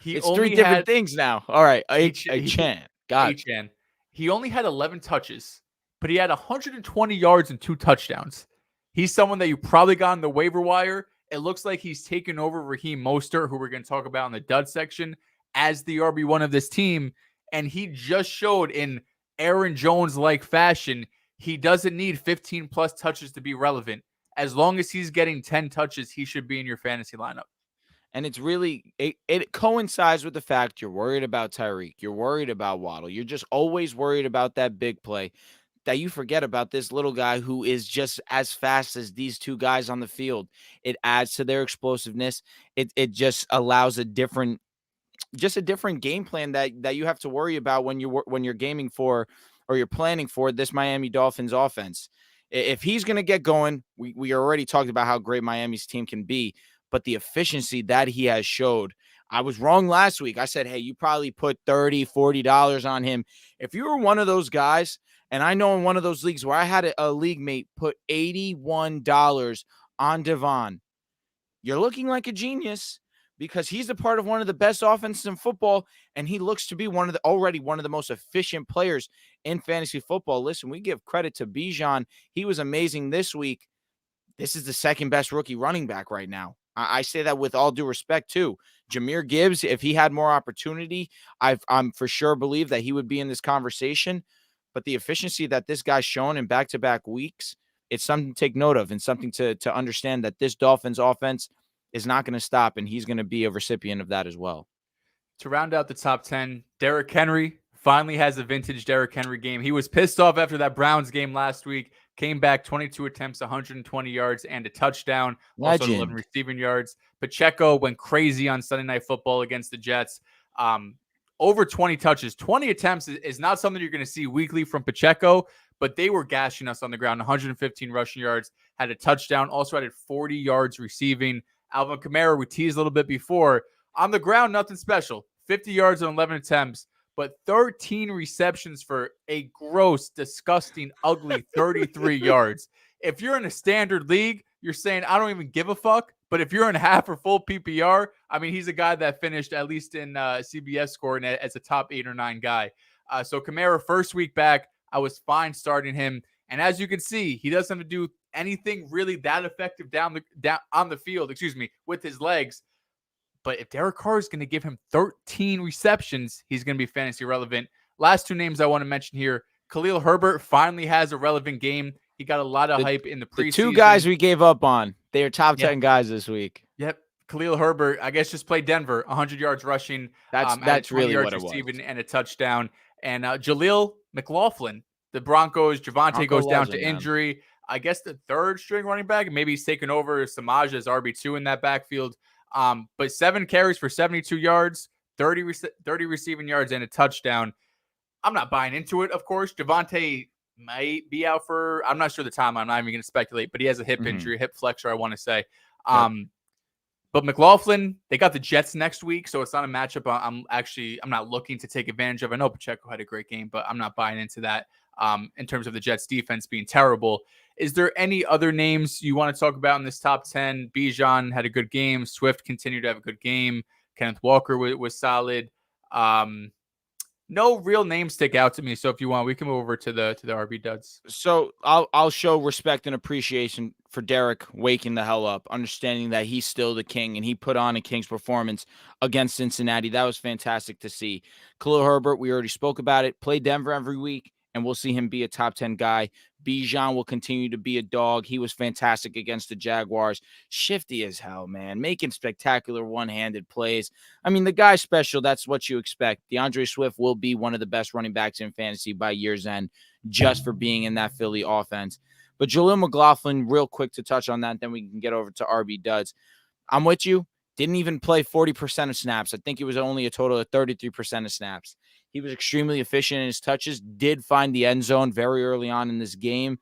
it's 3 different things now. All right, Achane. Got it. Achane. He only had 11 touches, but he had 120 yards and 2 touchdowns. He's someone that you probably got on the waiver wire. It looks like he's taken over Raheem Mostert, who we're going to talk about in the dud section, as the RB1 of this team. And he just showed in Aaron Jones-like fashion, he doesn't need 15-plus touches to be relevant. As long as he's getting 10 touches, he should be in your fantasy lineup. And it's really, it coincides with the fact you're worried about Tyreek. You're worried about Waddle. You're just always worried about that big play, that you forget about this little guy who is just as fast as these 2 guys on the field. It adds to their explosiveness. It just allows a different game plan that you have to worry about when you're gaming for, or you're planning for this Miami Dolphins offense. If he's going to get going, we already talked about how great Miami's team can be, but the efficiency that he has showed. I was wrong last week. I said, hey, you probably put $30, $40 on him. If you were one of those guys, and I know in one of those leagues where I had a league mate put $81 on Devon, you're looking like a genius, because he's a part of one of the best offenses in football, and he looks to be already one of the most efficient players in fantasy football. Listen, we give credit to Bijan. He was amazing this week. This is the second best rookie running back right now. I say that with all due respect too. Jahmyr Gibbs, if he had more opportunity, I'm for sure believe that he would be in this conversation. But the efficiency that this guy's shown in back-to-back weeks, it's something to take note of, and something to understand that this Dolphins offense is not going to stop, and he's going to be a recipient of that as well. To round out the top 10, Derrick Henry finally has a vintage Derrick Henry game. He was pissed off after that Browns game last week. Came back 22 attempts, 120 yards, and a touchdown. Also 11 receiving yards. Pacheco went crazy on Sunday Night Football against the Jets. Over 20 touches. 20 attempts is not something you're going to see weekly from Pacheco, but they were gashing us on the ground. 115 rushing yards, had a touchdown, also added 40 yards receiving. Alvin Kamara, we teased a little bit before. On the ground, nothing special. 50 yards on 11 attempts, but 13 receptions for a gross, disgusting, ugly 33 yards. If you're in a standard league, you're saying, I don't even give a fuck. But if you're in half or full PPR, I mean, he's a guy that finished at least in CBS scoring as a top 8 or 9 guy. So Kamara, first week back, I was fine starting him. And as you can see, he doesn't have to do anything really that effective down on the field, with his legs. But if Derek Carr is going to give him 13 receptions, he's going to be fantasy relevant. Last two names I want to mention here. Khalil Herbert finally has a relevant game. He got a lot of hype in the preseason. The two guys we gave up on, they are top 10 guys this week. Yep. Khalil Herbert, I guess, just played Denver, 100 yards rushing. That's really yards what it receiving was. and a touchdown. And Jaleel McLaughlin, the Broncos, Javonte goes down to injury. Man. I guess the third string running back, maybe he's taken over Samaje as RB2 in that backfield. But 7 carries for 72 yards, 30 receiving yards, and a touchdown. I'm not buying into it, of course. Javonte might be out for, I'm not sure the time. I'm not even going to speculate, but he has a hip injury, a hip flexor, I want to say. But McLaughlin, they got the Jets next week, so it's not a matchup I'm not looking to take advantage of. I know Pacheco had a great game, but I'm not buying into that in terms of the Jets defense being terrible. Is there any other names you want to talk about in this top 10? Bijan had a good game. Swift continued to have a good game. Kenneth Walker was solid. No real names stick out to me. So if you want, we can move over to the RB duds. So I'll show respect and appreciation for Derek waking the hell up, understanding that he's still the king, and he put on a king's performance against Cincinnati. That was fantastic to see. Khalil Herbert, we already spoke about it. Play Denver every week, and we'll see him be a top 10 guy. Bijan will continue to be a dog. He was fantastic against the Jaguars. Shifty as hell, man. Making spectacular one-handed plays. I mean, the guy's special. That's what you expect. DeAndre Swift will be one of the best running backs in fantasy by year's end just for being in that Philly offense. But Jaleel McLaughlin, real quick to touch on that, then we can get over to RB duds. I'm with you. Didn't even play 40% of snaps. I think it was only a total of 33% of snaps. He was extremely efficient in his touches, did find the end zone very early on in this game.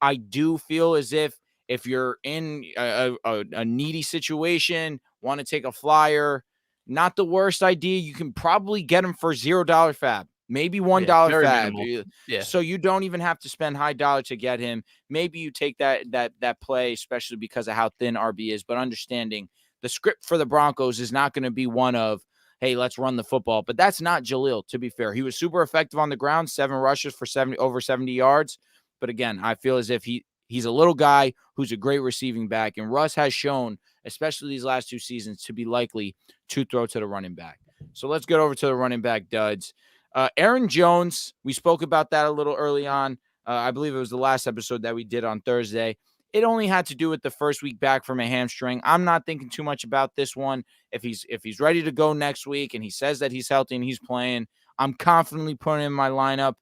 I do feel as if you're in a needy situation, want to take a flyer, not the worst idea. You can probably get him for $0 fab, maybe $1 fab. Yeah. So you don't even have to spend high dollar to get him. Maybe you take that play, especially because of how thin RB is, but understanding the script for the Broncos is not going to be one of, hey, let's run the football. But that's not Jaleel, to be fair. He was super effective on the ground, 7 rushes for over 70 yards. But again, I feel as if he's a little guy who's a great receiving back. And Russ has shown, especially these last 2 seasons, to be likely to throw to the running back. So let's get over to the running back duds. Aaron Jones, we spoke about that a little early on. I believe it was the last episode that we did on Thursday. It only had to do with the first week back from a hamstring. I'm not thinking too much about this one. If he's ready to go next week and he says that he's healthy and he's playing, I'm confidently putting him in my lineup.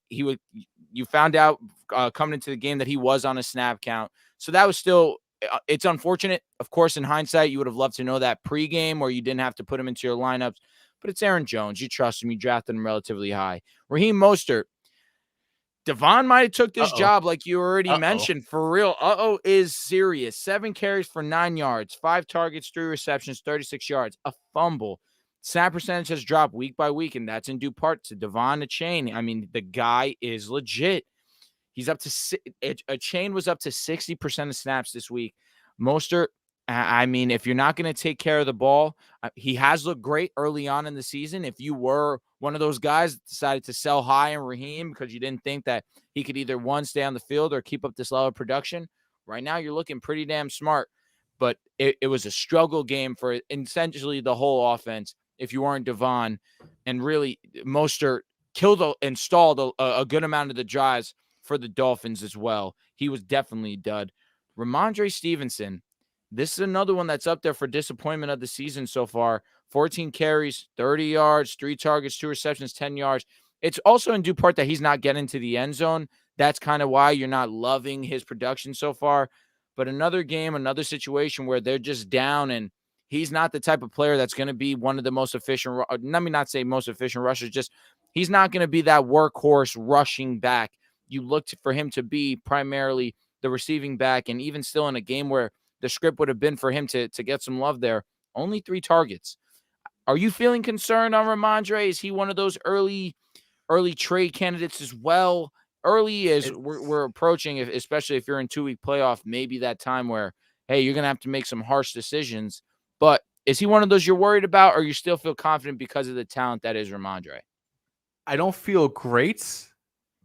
You found out coming into the game that he was on a snap count. So that was still, it's unfortunate. Of course, in hindsight, you would have loved to know that pregame or you didn't have to put him into your lineups. But it's Aaron Jones. You trust him. You drafted him relatively high. Raheem Mostert. Devon might have took this job like you already mentioned. For real. Is serious. 7 carries for 9 yards, 5 targets, 3 receptions, 36 yards, a fumble. Snap percentage has dropped week by week, and that's in due part to Devon Achane. I mean, the guy is legit. He's up to Achane was up to 60% of snaps this week. Mostert, I mean, if you're not going to take care of the ball, he has looked great early on in the season. If you were one of those guys that decided to sell high on Raheem because you didn't think that he could either, one, stay on the field or keep up this level of production, right now you're looking pretty damn smart. But it was a struggle game for essentially the whole offense if you weren't Devon. And really, Mostert and stalled a good amount of the drives for the Dolphins as well. He was definitely a dud. Ramondre Stevenson, this is another one that's up there for disappointment of the season so far. 14 carries, 30 yards, 3 targets, 2 receptions, 10 yards. It's also in due part that he's not getting to the end zone. That's kind of why you're not loving his production so far. But another game, another situation where they're just down and he's not the type of player that's going to be one of the most efficient, let me not say most efficient rushers, just he's not going to be that workhorse rushing back. You looked for him to be primarily the receiving back, and even still in a game where the script would have been for him to get some love there. Only 3 targets. Are you feeling concerned on Ramondre? Is he one of those early trade candidates as well? Early as we're approaching, especially if you're in 2-week playoff, maybe that time where, hey, you're going to have to make some harsh decisions. But is he one of those you're worried about, or you still feel confident because of the talent that is Ramondre? I don't feel great,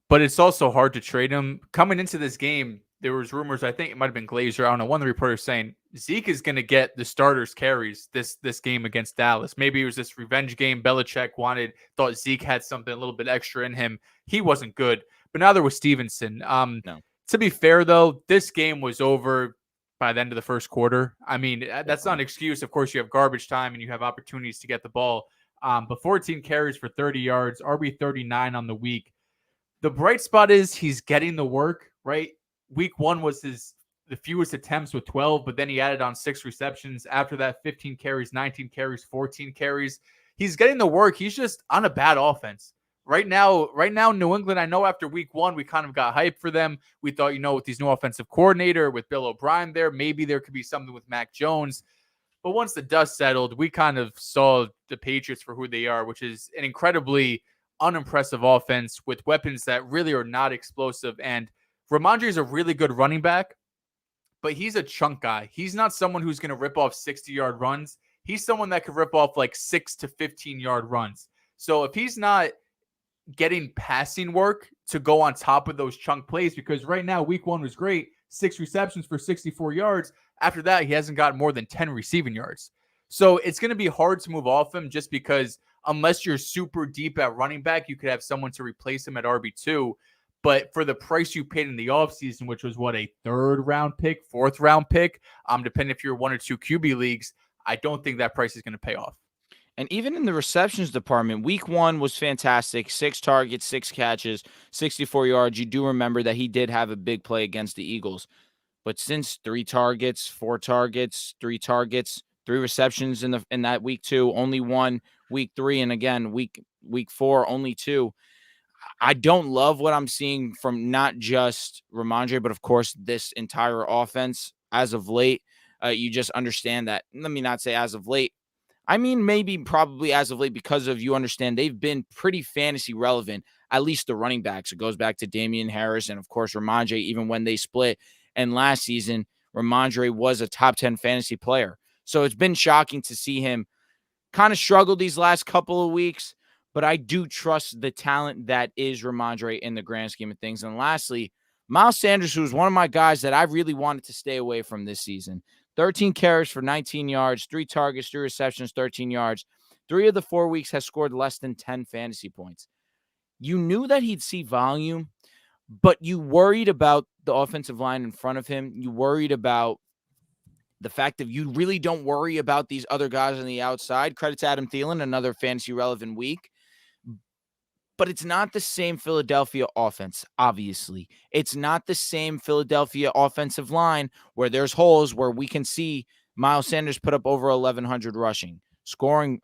but it's also hard to trade him. Coming into this game, there was rumors, I think it might have been Glazer, I don't know, one of the reporters saying Zeke is going to get the starters carries this game against Dallas. Maybe it was this revenge game. Belichick thought Zeke had something a little bit extra in him. He wasn't good. But now there was Stevenson. No. To be fair, though, this game was over by the end of the first quarter. I mean, that's not an excuse. Of course, you have garbage time and you have opportunities to get the ball. But 14 carries for 30 yards, RB 39 on the week. The bright spot is he's getting the work, right? Week 1 was the fewest attempts with 12, but then he added on 6 receptions. After that, 15 carries, 19 carries, 14 carries. He's getting the work. He's just on a bad offense. Right now, New England, I know after week 1, we kind of got hyped for them. We thought, with these new offensive coordinator, with Bill O'Brien there, maybe there could be something with Mac Jones. But once the dust settled, we kind of saw the Patriots for who they are, which is an incredibly unimpressive offense with weapons that really are not explosive. And Ramondre is a really good running back, but he's a chunk guy. He's not someone who's going to rip off 60-yard runs. He's someone that could rip off like 6 to 15-yard runs. So if he's not getting passing work to go on top of those chunk plays, because right now week 1 was great, 6 receptions for 64 yards. After that, he hasn't got more than 10 receiving yards. So it's going to be hard to move off him just because unless you're super deep at running back, you could have someone to replace him at RB2. But for the price you paid in the offseason, which was a 3rd round pick, 4th round pick, depending if you're 1 or 2 QB leagues, I don't think that price is going to pay off. And even in the receptions department, week 1 was fantastic. 6 targets, 6 catches, 64 yards. You do remember that he did have a big play against the Eagles. But since 3 targets, 4 targets, 3 targets, 3 receptions in that week 2, only 1 week 3, and again, week 4, only 2. I don't love what I'm seeing from not just Ramondre, but of course this entire offense as of late. You just understand that. Let me not say as of late. I mean, maybe probably as of late, because of you understand they've been pretty fantasy relevant, at least the running backs. It goes back to Damian Harris and, of course, Ramondre, even when they split. And last season, Ramondre was a top 10 fantasy player. So it's been shocking to see him kind of struggle these last couple of weeks. But I do trust the talent that is Ramondre in the grand scheme of things. And lastly, Miles Sanders, who's one of my guys that I really wanted to stay away from this season. 13 carries for 19 yards, 3 targets, 3 receptions, 13 yards. 3 of the 4 weeks has scored less than 10 fantasy points. You knew that he'd see volume, but you worried about the offensive line in front of him. You worried about the fact that you really don't worry about these other guys on the outside. Credit to Adam Thielen, another fantasy relevant week. But it's not the same Philadelphia offense, obviously. It's not the same Philadelphia offensive line where there's holes where we can see Miles Sanders put up over 1,100 rushing, scoring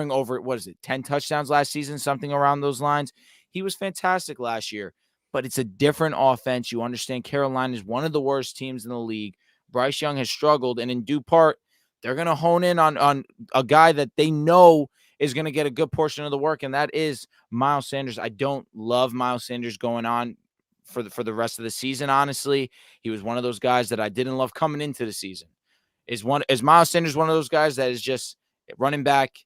over, 10 touchdowns last season, something around those lines. He was fantastic last year, but it's a different offense. You understand Carolina is one of the worst teams in the league. Bryce Young has struggled, and in due part, they're going to hone in on a guy that they know is going to get a good portion of the work, and that is Miles Sanders. I don't love Miles Sanders going on for the rest of the season, honestly. He was one of those guys that I didn't love coming into the season. Is Miles Sanders one of those guys that is just running back,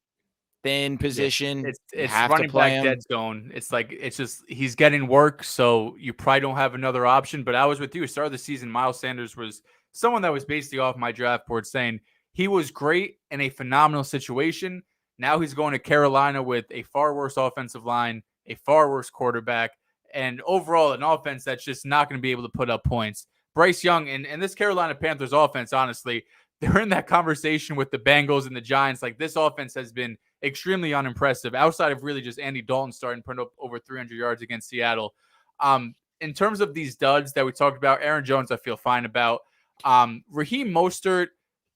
thin position? It's running back dead zone. It's just he's getting work, so you probably don't have another option. But I was with you. Start of the season, Miles Sanders was someone that was basically off my draft board saying he was great in a phenomenal situation. Now he's going to Carolina with a far worse offensive line, a far worse quarterback, and overall an offense that's just not going to be able to put up points. Bryce Young and this Carolina Panthers offense, honestly, they're in that conversation with the Bengals and the Giants. Like, this offense has been extremely unimpressive outside of really just Andy Dalton starting to put up over 300 yards against Seattle. In terms of these duds that we talked about, Aaron Jones, I feel fine about. Raheem Mostert,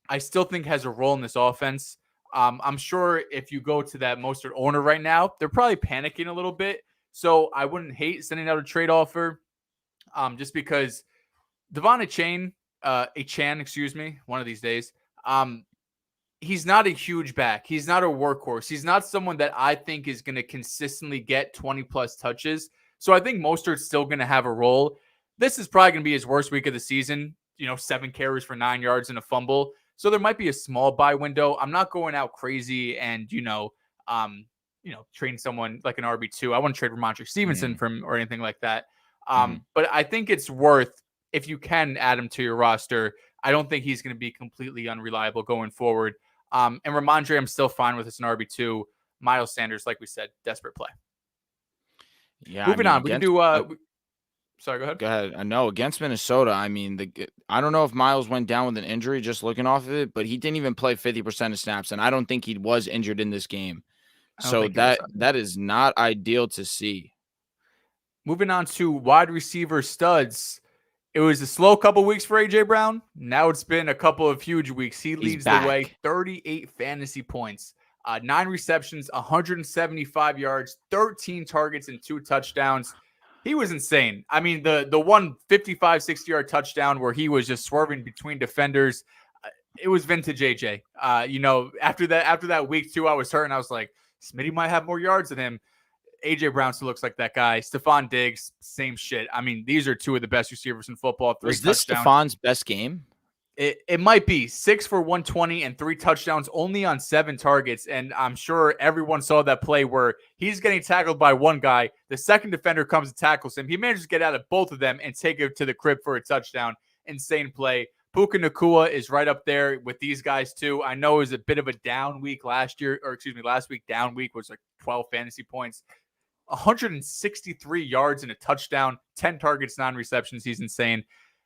I still think has a role in this offense. I'm sure if you go to that Mostert owner right now, they're probably panicking a little bit. So I wouldn't hate sending out a trade offer just because Devon Achane, excuse me, one of these days. He's not a huge back. He's not a workhorse. He's not someone that I think is going to consistently get 20 plus touches. So I think Mostert's still going to have a role. This is probably going to be his worst week of the season. 7 carries for 9 yards and a fumble. So there might be a small buy window. I'm not going out crazy and, trading someone like an RB2. I want to trade Ramondre Stevenson from or anything like that. But I think it's worth, if you can add him to your roster. I don't think he's going to be completely unreliable going forward. And Ramondre, I'm still fine with as an RB2. Miles Sanders, like we said, desperate play. Yeah. Moving on. We can do sorry, go ahead. Go ahead. No, against Minnesota, I don't know if Miles went down with an injury just looking off of it, but he didn't even play 50% of snaps, and I don't think he was injured in this game. So that is not ideal to see. Moving on to wide receiver studs. It was a slow couple weeks for A.J. Brown. Now it's been a couple of huge weeks. He leads the way, 38 fantasy points, 9 receptions, 175 yards, 13 targets, and 2 touchdowns. He was insane. I mean, the one 55, 60-yard touchdown where he was just swerving between defenders, it was vintage AJ. After that week 2, I was hurt, and I was like, Smitty might have more yards than him. AJ Brown still looks like that guy. Stephon Diggs, same shit. I mean, these are 2 of the best receivers in football. 3 Was this touchdowns. Stephon's best game? It might be 6 for 120 and 3 touchdowns only on 7 targets. And I'm sure everyone saw that play where he's getting tackled by one guy. The second defender comes and tackles him. He manages to get out of both of them and take it to the crib for a touchdown. Insane play. Puka Nacua is right up there with these guys too. I know it was a bit of a down week last week down week was like 12 fantasy points. 163 yards and a touchdown, 10 targets, 9 receptions. He's insane.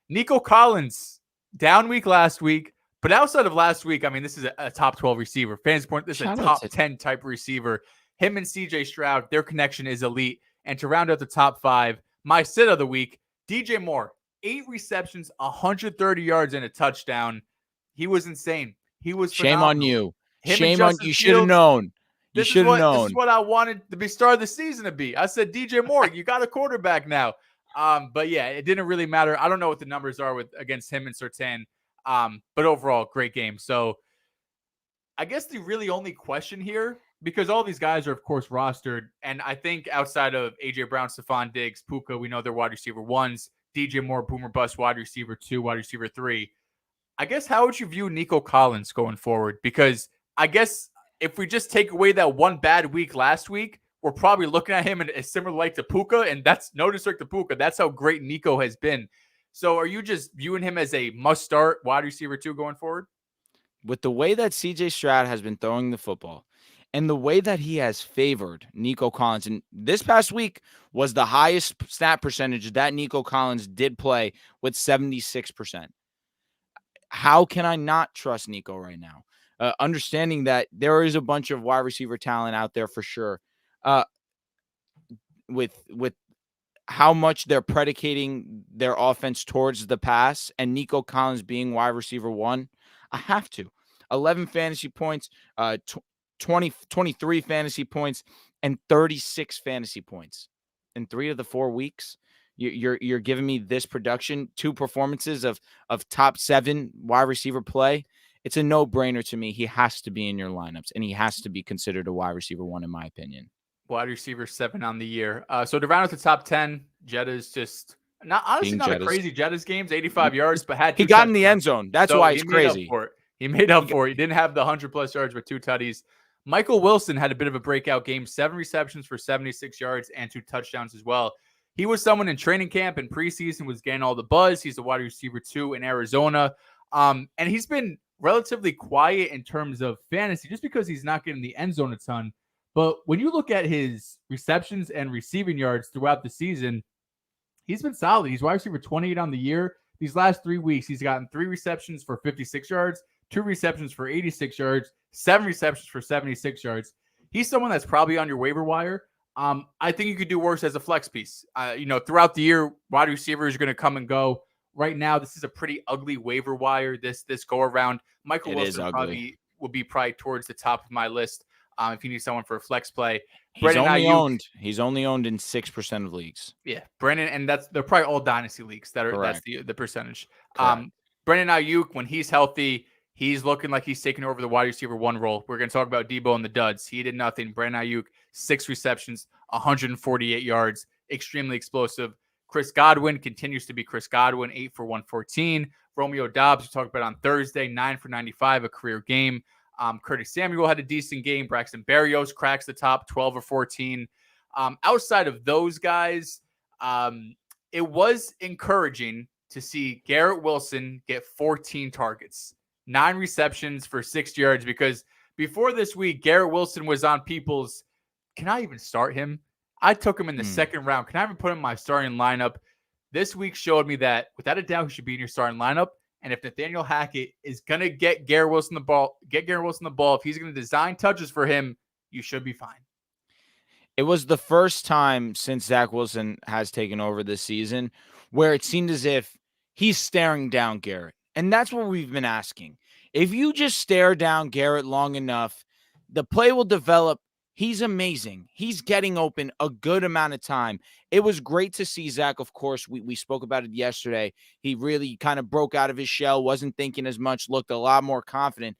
Nico Collins, down week last week. But outside of last week, I mean, this is a top 12 receiver. Fantasy point, this is a top 10 type receiver. Him and CJ Stroud, their connection is elite. And to round out the top 5, my sit of the week, DJ Moore, 8 receptions, 130 yards and a touchdown. He was insane. He was phenomenal. Shame on you. Shame on you. Should have known. You should have known. This is what I wanted the start of the season to be. I said, DJ Moore, you got a quarterback now. But yeah, it didn't really matter. I don't know what the numbers are against him and Surtain. But overall, great game. So I guess the really only question here, because all these guys are, of course, rostered. And I think outside of A.J. Brown, Stephon Diggs, Puka, we know they're wide receiver 1s. DJ Moore, boomer bust, wide receiver 2, wide receiver 3. I guess how would you view Nico Collins going forward? Because I guess if we just take away that one bad week last week, we're probably looking at him in a similar light to Puka, and that's no disrespect to Puka. That's how great Nico has been. So are you just viewing him as a must-start wide receiver 2 going forward? With the way that CJ Stroud has been throwing the football and the way that he has favored Nico Collins, and this past week was the highest snap percentage that Nico Collins did play with 76%. How can I not trust Nico right now? Understanding that there is a bunch of wide receiver talent out there for sure. With how much they're predicating their offense towards the pass and Nico Collins being wide receiver 1, I have to. 11 fantasy points, 23 fantasy points, and 36 fantasy points in 3 of the 4 weeks. You're giving me this production, 2 performances of top 7 wide receiver play. It's a no-brainer to me. He has to be in your lineups, and he has to be considered a wide receiver 1, in my opinion. Wide receiver 7 on the year. So to round out the top 10, Jetta's just not a crazy Jetta's games, 85 yards, but had 2 he got in the end zone. That's why it's crazy. He made up for it. He didn't have the 100+ yards with 2 tutties. Michael Wilson had a bit of a breakout game, 7 receptions for 76 yards and 2 touchdowns as well. He was someone in training camp and preseason was getting all the buzz. He's a wide receiver 2 in Arizona. And he's been relatively quiet in terms of fantasy just because he's not getting the end zone a ton. But when you look at his receptions and receiving yards throughout the season, he's been solid. He's wide receiver 28 on the year. These last 3 weeks, he's gotten 3 receptions for 56 yards, 2 receptions for 86 yards, 7 receptions for 76 yards. He's someone that's probably on your waiver wire. I think you could do worse as a flex piece. Throughout the year, wide receivers are going to come and go. Right now, this is a pretty ugly waiver wire. This go around. Michael Wilson will be probably towards the top of my list. If you need someone for a flex play, he's only owned in 6% of leagues. Yeah, Brandon, and they're probably all dynasty leagues that's the percentage. Brandon Ayuk, when he's healthy, he's looking like he's taking over the wide receiver one role. We're going to talk about Debo and the duds. He did nothing. Brandon Ayuk, 6 receptions, 148 yards, extremely explosive. Chris Godwin continues to be Chris Godwin, 8 for 114. Romeo Doubs, we talked about on Thursday, 9 for 95, a career game. Curtis Samuel had a decent game. Braxton Berrios cracks the top, 12 or 14. Outside of those guys, it was encouraging to see Garrett Wilson get 14 targets, 9 receptions for 6 yards, because before this week, Garrett Wilson was on people's, can I even start him? I took him in the second round. Can I even put him in my starting lineup? This week showed me that without a doubt, he should be in your starting lineup. And if Nathaniel Hackett is going to get Garrett Wilson the ball, if he's going to design touches for him, you should be fine. It was the first time since Zach Wilson has taken over this season where it seemed as if he's staring down Garrett. And that's what we've been asking. If you just stare down Garrett long enough, the play will develop. He's amazing. He's getting open a good amount of time. It was great to see Zach. Of course, we spoke about it yesterday. He really kind of broke out of his shell, wasn't thinking as much, looked a lot more confident.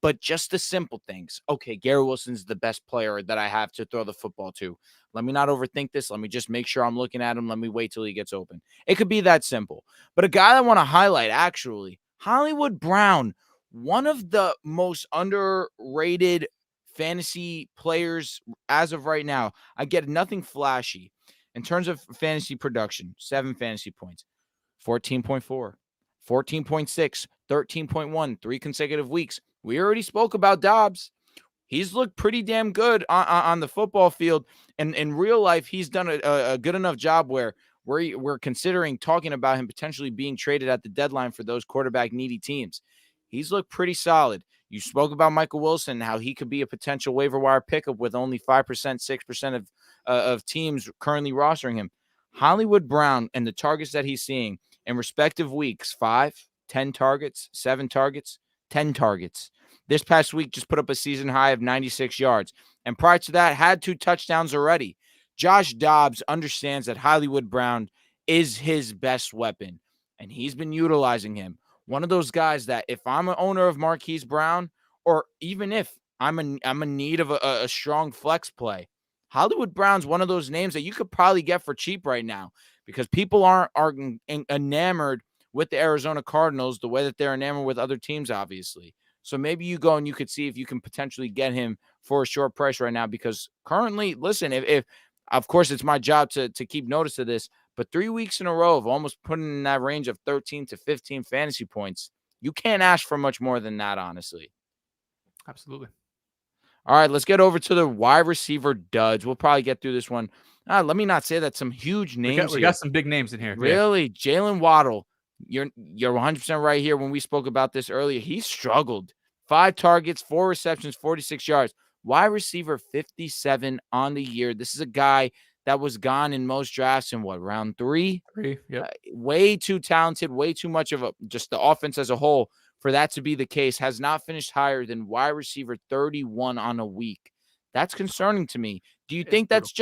But just the simple things. Okay, Garrett Wilson's the best player that I have to throw the football to. Let me not overthink this. Let me just make sure I'm looking at him. Let me wait till he gets open. It could be that simple. But a guy I want to highlight, actually, Hollywood Brown, one of the most underrated fantasy players as of right now. I get nothing flashy. In terms of fantasy production, 7 fantasy points, 14.4, 14.6, 13.1, 3 consecutive weeks. We already spoke about Dobbs. He's looked pretty damn good on the football field. And in real life, he's done a good enough job where we're considering talking about him potentially being traded at the deadline for those quarterback-needy teams. He's looked pretty solid. You spoke about Michael Wilson, how he could be a potential waiver wire pickup with only 5%, 6% of teams currently rostering him. Hollywood Brown and the targets that he's seeing in respective weeks, 5, 10 targets, 7 targets, 10 targets. This past week just put up a season high of 96 yards. And prior to that, had 2 touchdowns already. Josh Dobbs understands that Hollywood Brown is his best weapon, and he's been utilizing him. One of those guys that if I'm an owner of Marquise Brown, or even if I'm in need of a strong flex play, Hollywood Brown's one of those names that you could probably get for cheap right now because people are enamored with the Arizona Cardinals the way that they're enamored with other teams, obviously. So maybe you go and you could see if you can potentially get him for a short price right now, because currently, listen, if of course it's my job to keep notice of this, but 3 weeks in a row of almost putting in that range of 13 to 15 fantasy points, you can't ask for much more than that, honestly. Absolutely. All right, let's get over to the wide receiver duds. We'll probably get through this one. Let me not say that some huge names we got some big names in here. Really? Yeah. Jalen Waddle. You're 100% right here. When we spoke about this earlier, he struggled. 5 targets, 4 receptions, 46 yards. Wide receiver 57 on the year. This is a guy that was gone in most drafts in round 3? 3, yeah. Way too talented, way too much of just the offense as a whole for that to be the case. Has not finished higher than wide receiver 31 on a week. That's concerning to me. Do you think that's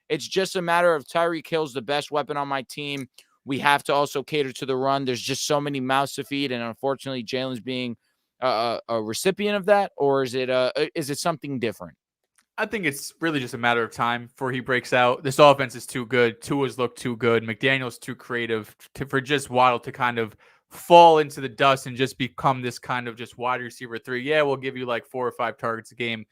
it's just a matter of Tyreek Hill's the best weapon on my team? We have to also cater to the run. There's just so many mouths to feed, and unfortunately, Jalen's being a recipient of that, or is it something different? I think it's really just a matter of time before he breaks out. This offense is too good. Tua's looked too good. McDaniel's too creative for just Waddle to kind of fall into the dust and just become this kind of just wide receiver 3. Yeah, we'll give you like 4 or 5 targets a game.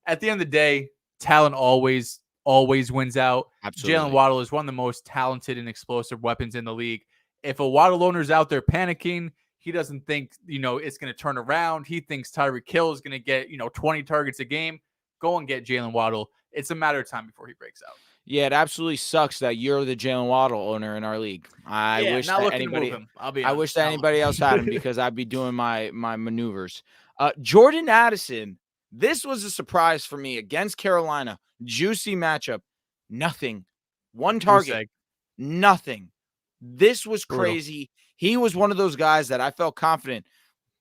At the end of the day, talent always wins out. Absolutely. Jalen Waddle is one of the most talented and explosive weapons in the league. If a Waddle owner's out there panicking, he doesn't think, it's going to turn around. He thinks Tyreek Hill is going to get, 20 targets a game. Go and get Jalen Waddle. It's a matter of time before he breaks out. Yeah, it absolutely sucks that you're the Jalen Waddle owner in our league. I wish that anybody else had him because I'd be doing my maneuvers. Jordan Addison, this was a surprise for me against Carolina. Juicy matchup. Nothing. 1 target. Nothing. This was crazy. He was one of those guys that I felt confident.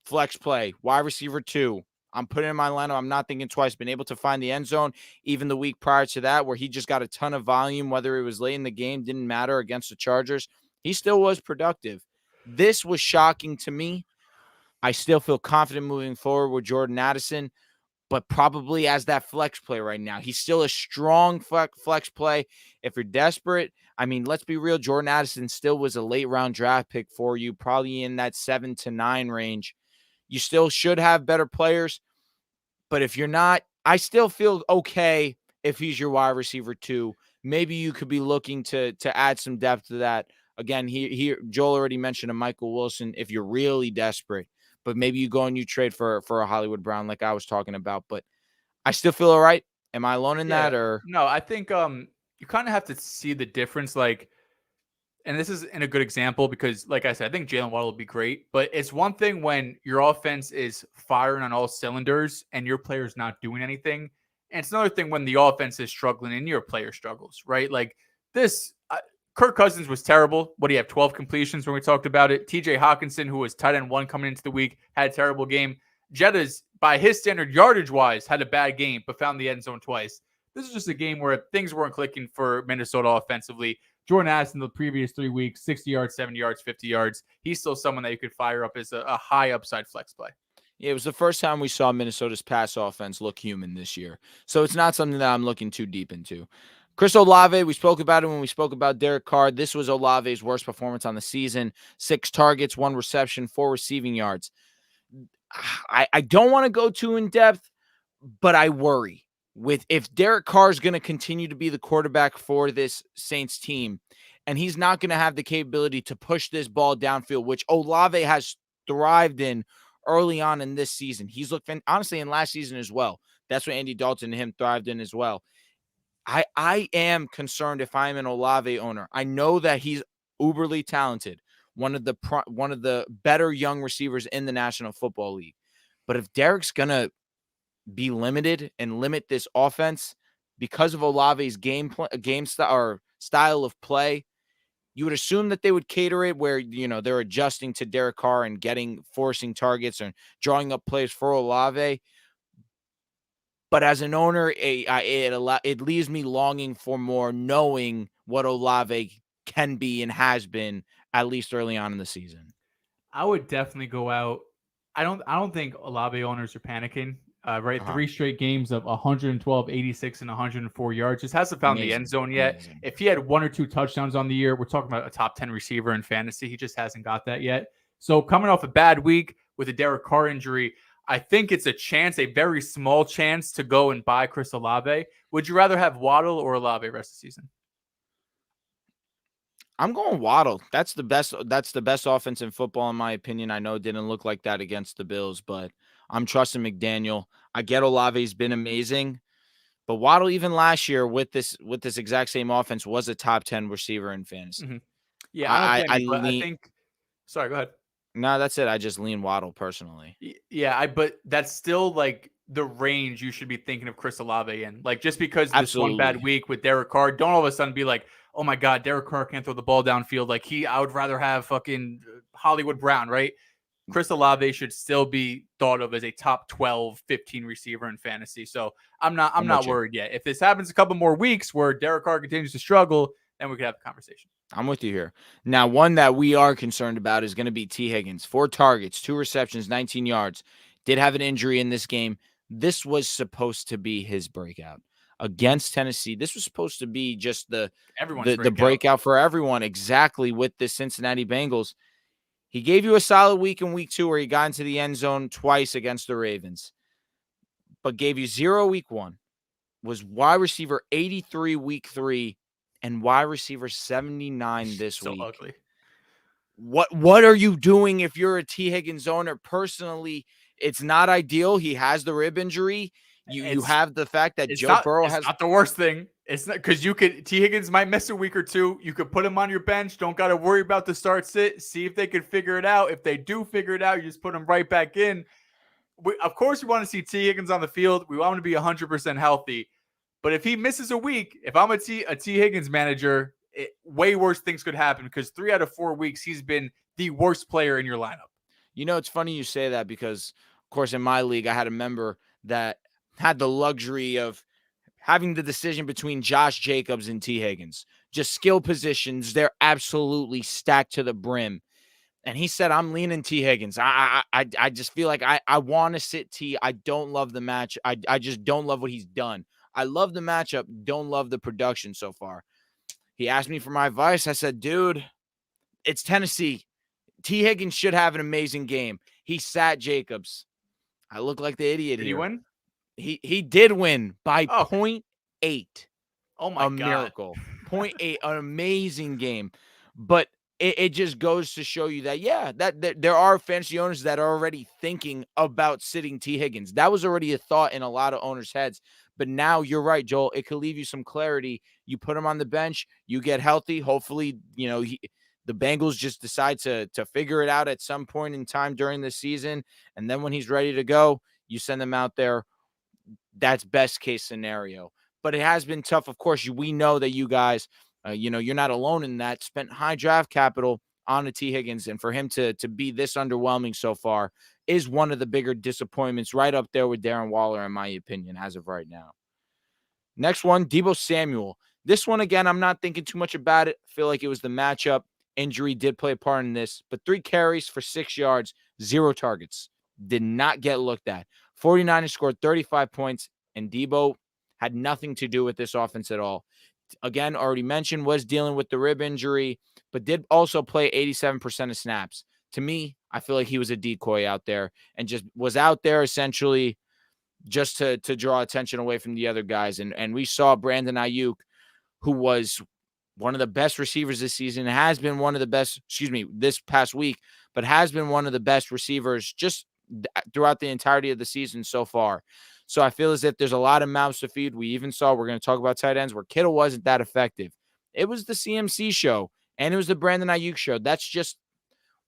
Flex play, wide receiver 2. I'm putting in my lineup. I'm not thinking twice. Been able to find the end zone even the week prior to that, where he just got a ton of volume, whether it was late in the game, didn't matter against the Chargers. He still was productive. This was shocking to me. I still feel confident moving forward with Jordan Addison, but probably as that flex play right now. He's still a strong flex play. If you're desperate, I mean, let's be real. Jordan Addison still was a late round draft pick for you, probably in that 7 to 9 range. You still should have better players, but if you're not, I still feel okay if he's your wide receiver too. Maybe you could be looking to add some depth to that. Again, Joel already mentioned a Michael Wilson if you're really desperate, but maybe you go and you trade for a Hollywood Brown like I was talking about. But I still feel all right. Am I alone in Yeah. that or No, I think you kind of have to see the difference. Like, and this is in a good example because, like I said, I think Jalen Waddle will be great. But it's one thing when your offense is firing on all cylinders and your player's not doing anything. And it's another thing when the offense is struggling and your player struggles, right? Like this, Kirk Cousins was terrible. What do you have? 12 completions when we talked about it. TJ Hawkinson, who was tight end 1 coming into the week, had a terrible game. Jetta's, by his standard, yardage wise, had a bad game, but found the end zone twice. This is just a game where things weren't clicking for Minnesota offensively. Jordan Addison, the previous 3 weeks, 60 yards, 70 yards, 50 yards. He's still someone that you could fire up as a high upside flex play. Yeah, it was the first time we saw Minnesota's pass offense look human this year. So it's not something that I'm looking too deep into. Chris Olave, we spoke about it when we spoke about Derek Carr. This was Olave's worst performance on the season. 6 targets, 1 reception, 4 receiving yards. I don't want to go too in depth, but I worry with if Derek Carr is going to continue to be the quarterback for this Saints team, and he's not going to have the capability to push this ball downfield, which Olave has thrived in early on in this season. He's looked honestly in last season as well. That's what Andy Dalton and him thrived in as well. I am concerned if I'm an Olave owner. I know that he's uberly talented, one of the better young receivers in the National Football League. But if Derek's gonna be limited and limit this offense because of Olave's game style or style of play, you would assume that they would cater it where they're adjusting to Derek Carr and forcing targets and drawing up plays for Olave. But as an owner, it leaves me longing for more, knowing what Olave can be and has been at least early on in the season. I would definitely go out. I don't think Olave owners are panicking. Right, Uh-huh. 3 straight games of 112, 86, and 104 yards. Just hasn't found the end zone yet. Amazing. If he had 1 or 2 touchdowns on the year, we're talking about a top 10 receiver in fantasy. He just hasn't got that yet. So coming off a bad week with a Derek Carr injury, I think it's a very small chance to go and buy Chris Olave. Would you rather have Waddle or Olave rest of the season? I'm going Waddle. That's the best. That's the best offense in football, in my opinion. I know it didn't look like that against the Bills, but I'm trusting McDaniel. I get Olave's been amazing, but Waddle even last year with this exact same offense was a top 10 receiver in fantasy. Mm-hmm. Yeah, I don't blame you, but I lean. think. Sorry, go ahead. No, that's it. I just lean Waddle personally. Yeah, but that's still like the range you should be thinking of Chris Olave in. Like just because this one Absolutely. bad week with Derek Carr, don't all of a sudden be like, oh my God, Derek Carr can't throw the ball downfield. Like I would rather have fucking Hollywood Brown, right? Chris Olave should still be thought of as a top 12, 15 receiver in fantasy. So I'm not worried yet. If this happens a couple more weeks where Derek Carr continues to struggle, then we could have a conversation. I'm with you here. Now, one that we are concerned about is going to be T. Higgins. 4 targets, 2 receptions, 19 yards. Did have an injury in this game. This was supposed to be his breakout against Tennessee. This was supposed to be just the breakout for everyone, exactly with the Cincinnati Bengals. He gave you a solid week in week 2 where he got into the end zone twice against the Ravens, but gave you 0 week 1. Was wide receiver 83 week 3 and wide receiver 79 this week. So ugly. What are you doing if you're a T. Higgins owner? Personally, it's not ideal. He has the rib injury. You have the fact that Joe Burrow has not the worst thing. It's not because T. Higgins might miss a week or 2. You could put him on your bench. Don't got to worry about the start sit. See if they could figure it out. If they do figure it out, you just put him right back in. Of course, we want to see T. Higgins on the field. We want him to be 100% healthy. But if he misses a week, if I'm a T. Higgins manager, way worse things could happen because 3 out of 4 weeks, he's been the worst player in your lineup. It's funny you say that because, of course, in my league, I had a member that had the luxury of having the decision between Josh Jacobs and T. Higgins. Just skill positions, they're absolutely stacked to the brim. And he said, I'm leaning T. Higgins. I just feel like I want to sit T. I don't love the match. I just don't love what he's done. I love the matchup, don't love the production so far. He asked me for my advice. I said, dude, it's Tennessee. T. Higgins should have an amazing game. He sat Jacobs. I look like the idiot Did he here. win? He did win by Oh, 0.8. oh my A God. miracle. 0.8, an amazing game. But it just goes to show you that, yeah, that there are fantasy owners that are already thinking about sitting T. Higgins. That was already a thought in a lot of owners' heads. But now you're right, Joel. It could leave you some clarity. You put him on the bench, you get healthy. Hopefully, the Bengals just decide to figure it out at some point in time during the season. And then when he's ready to go, you send him out there. That's best case scenario. But it has been tough. Of course, we know that you guys, you're not alone in that. Spent high draft capital on a T. Higgins, and for him to be this underwhelming so far is one of the bigger disappointments, right up there with Darren Waller, in my opinion, as of right now. Next one, Deebo Samuel. This one, again, I'm not thinking too much about it. I feel like it was the matchup. Injury did play a part in this, but 3 carries for 6 yards, 0 targets. Did not get looked at. 49ers scored 35 points, and Deebo had nothing to do with this offense at all. Again, already mentioned, was dealing with the rib injury, but did also play 87% of snaps. To me, I feel like he was a decoy out there and just was out there essentially just to draw attention away from the other guys. And we saw Brandon Ayuk, who was one of the best receivers this season, has been one of the best, this past week, but has been one of the best receivers just throughout the entirety of the season so far. So I feel as if there's a lot of mouths to feed. We even saw, we're going to talk about tight ends, where Kittle wasn't that effective. It was the CMC show, and it was the Brandon Ayuk show. That's just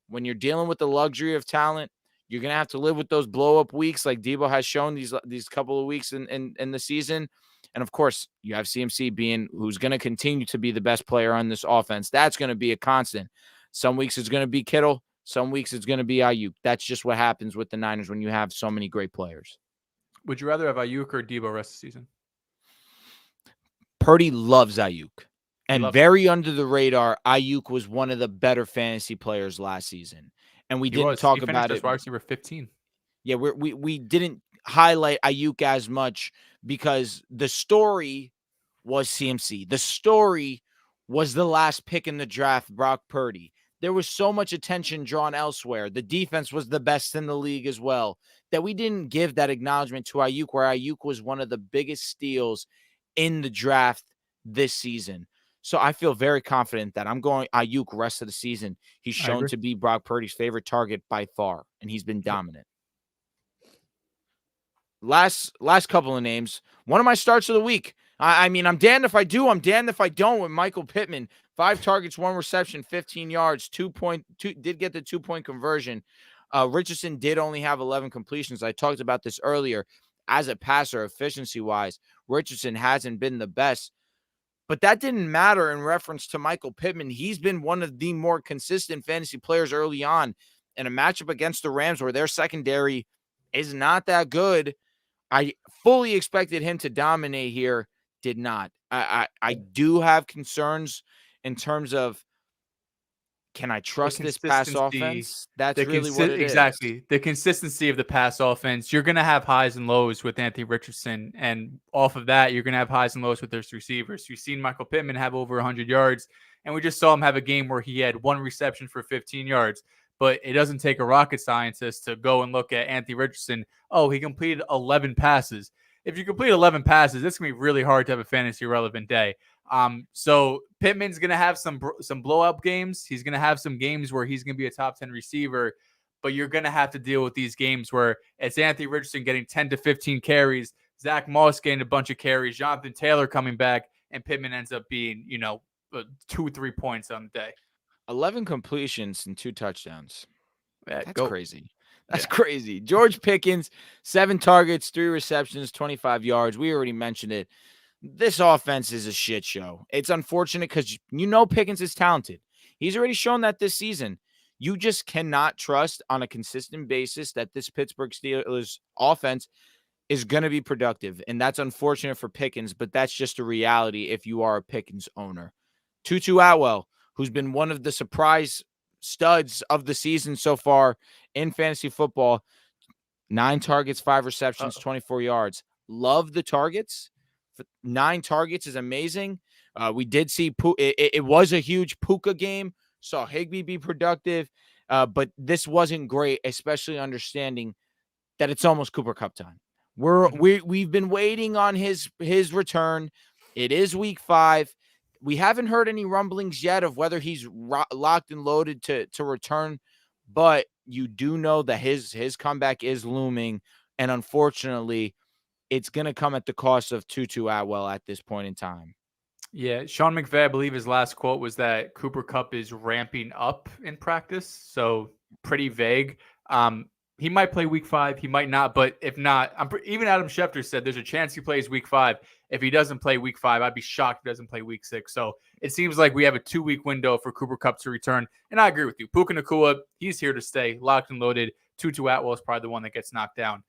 when you're dealing with the luxury of talent, you're going to have to live with those blow-up weeks like Deebo has shown these couple of weeks in the season. And, of course, you have CMC being who's going to continue to be the best player on this offense. That's going to be a constant. Some weeks it's going to be Kittle. Some weeks it's going to be Ayuk. That's just what happens with the Niners when you have so many great players. Would you rather have Ayuk or Deebo rest of the season? Purdy loves Ayuk. And very him. under the radar, Ayuk was one of the better fantasy players last season. And we didn't talk about it. Wide receiver 15. Yeah, we didn't highlight Ayuk as much because the story was CMC. The story was the last pick in the draft, Brock Purdy. There was so much attention drawn elsewhere. The defense was the best in the league as well, that we didn't give that acknowledgement to Ayuk, where Ayuk was one of the biggest steals in the draft this season. So I feel very confident that I'm going Ayuk rest of the season. He's shown to be Brock Purdy's favorite target by far, and he's been dominant. Last couple of names. One of my starts of the week. I mean, I'm damned if I do, I'm damned if I don't, with Michael Pittman. 5 targets, 1 reception, 15 yards, 2 did get the 2-point conversion. Richardson did only have 11 completions. I talked about this earlier. As a passer, efficiency-wise, Richardson hasn't been the best. But that didn't matter in reference to Michael Pittman. He's been one of the more consistent fantasy players early on. In a matchup against the Rams where their secondary is not that good, I fully expected him to dominate here. Did not. I do have concerns in terms of, can I trust this pass offense? That's really what it is. Exactly. The consistency of the pass offense. You're going to have highs and lows with Anthony Richardson. And off of that, you're going to have highs and lows with those receivers. You've seen Michael Pittman have over 100 yards. And we just saw him have a game where he had 1 reception for 15 yards. But it doesn't take a rocket scientist to go and look at Anthony Richardson. Oh, he completed 11 passes. If you complete 11 passes, it's going to be really hard to have a fantasy relevant day. So Pittman's going to have some blow-up games. He's going to have some games where he's going to be a top 10 receiver, but you're going to have to deal with these games where it's Anthony Richardson getting 10 to 15 carries, Zach Moss getting a bunch of carries, Jonathan Taylor coming back, and Pittman ends up being, 2-3 points on the day. 11 completions and 2 touchdowns. That's crazy. That's Yeah. crazy. George Pickens, 7 targets, 3 receptions, 25 yards. We already mentioned it. This offense is a shit show. It's unfortunate because Pickens is talented. He's already shown that this season. You just cannot trust on a consistent basis that this Pittsburgh Steelers offense is going to be productive. And that's unfortunate for Pickens, but that's just a reality if you are a Pickens owner. Tutu Atwell, who's been one of the surprise studs of the season so far in fantasy football. 9 targets, 5 receptions, 24 yards. Love the targets. 9 targets is amazing. We did see it was a huge Puka game. Saw Higbee be productive, but this wasn't great, especially understanding that it's almost Cooper Kupp time. We've been waiting on his return. It is week 5. We haven't heard any rumblings yet of whether he's locked and loaded to return, but you do know that his comeback is looming, and unfortunately, it's going to come at the cost of Tutu Atwell at this point in time. Yeah, Sean McVay, I believe his last quote was that Cooper Kupp is ramping up in practice, so pretty vague. He might play week 5, he might not, but if not, even Adam Schefter said there's a chance he plays week 5. If he doesn't play week 5, I'd be shocked if he doesn't play week 6. So it seems like we have a 2-week window for Cooper Kupp to return, and I agree with you. Puka Nacua, he's here to stay, locked and loaded. Tutu Atwell is probably the one that gets knocked down.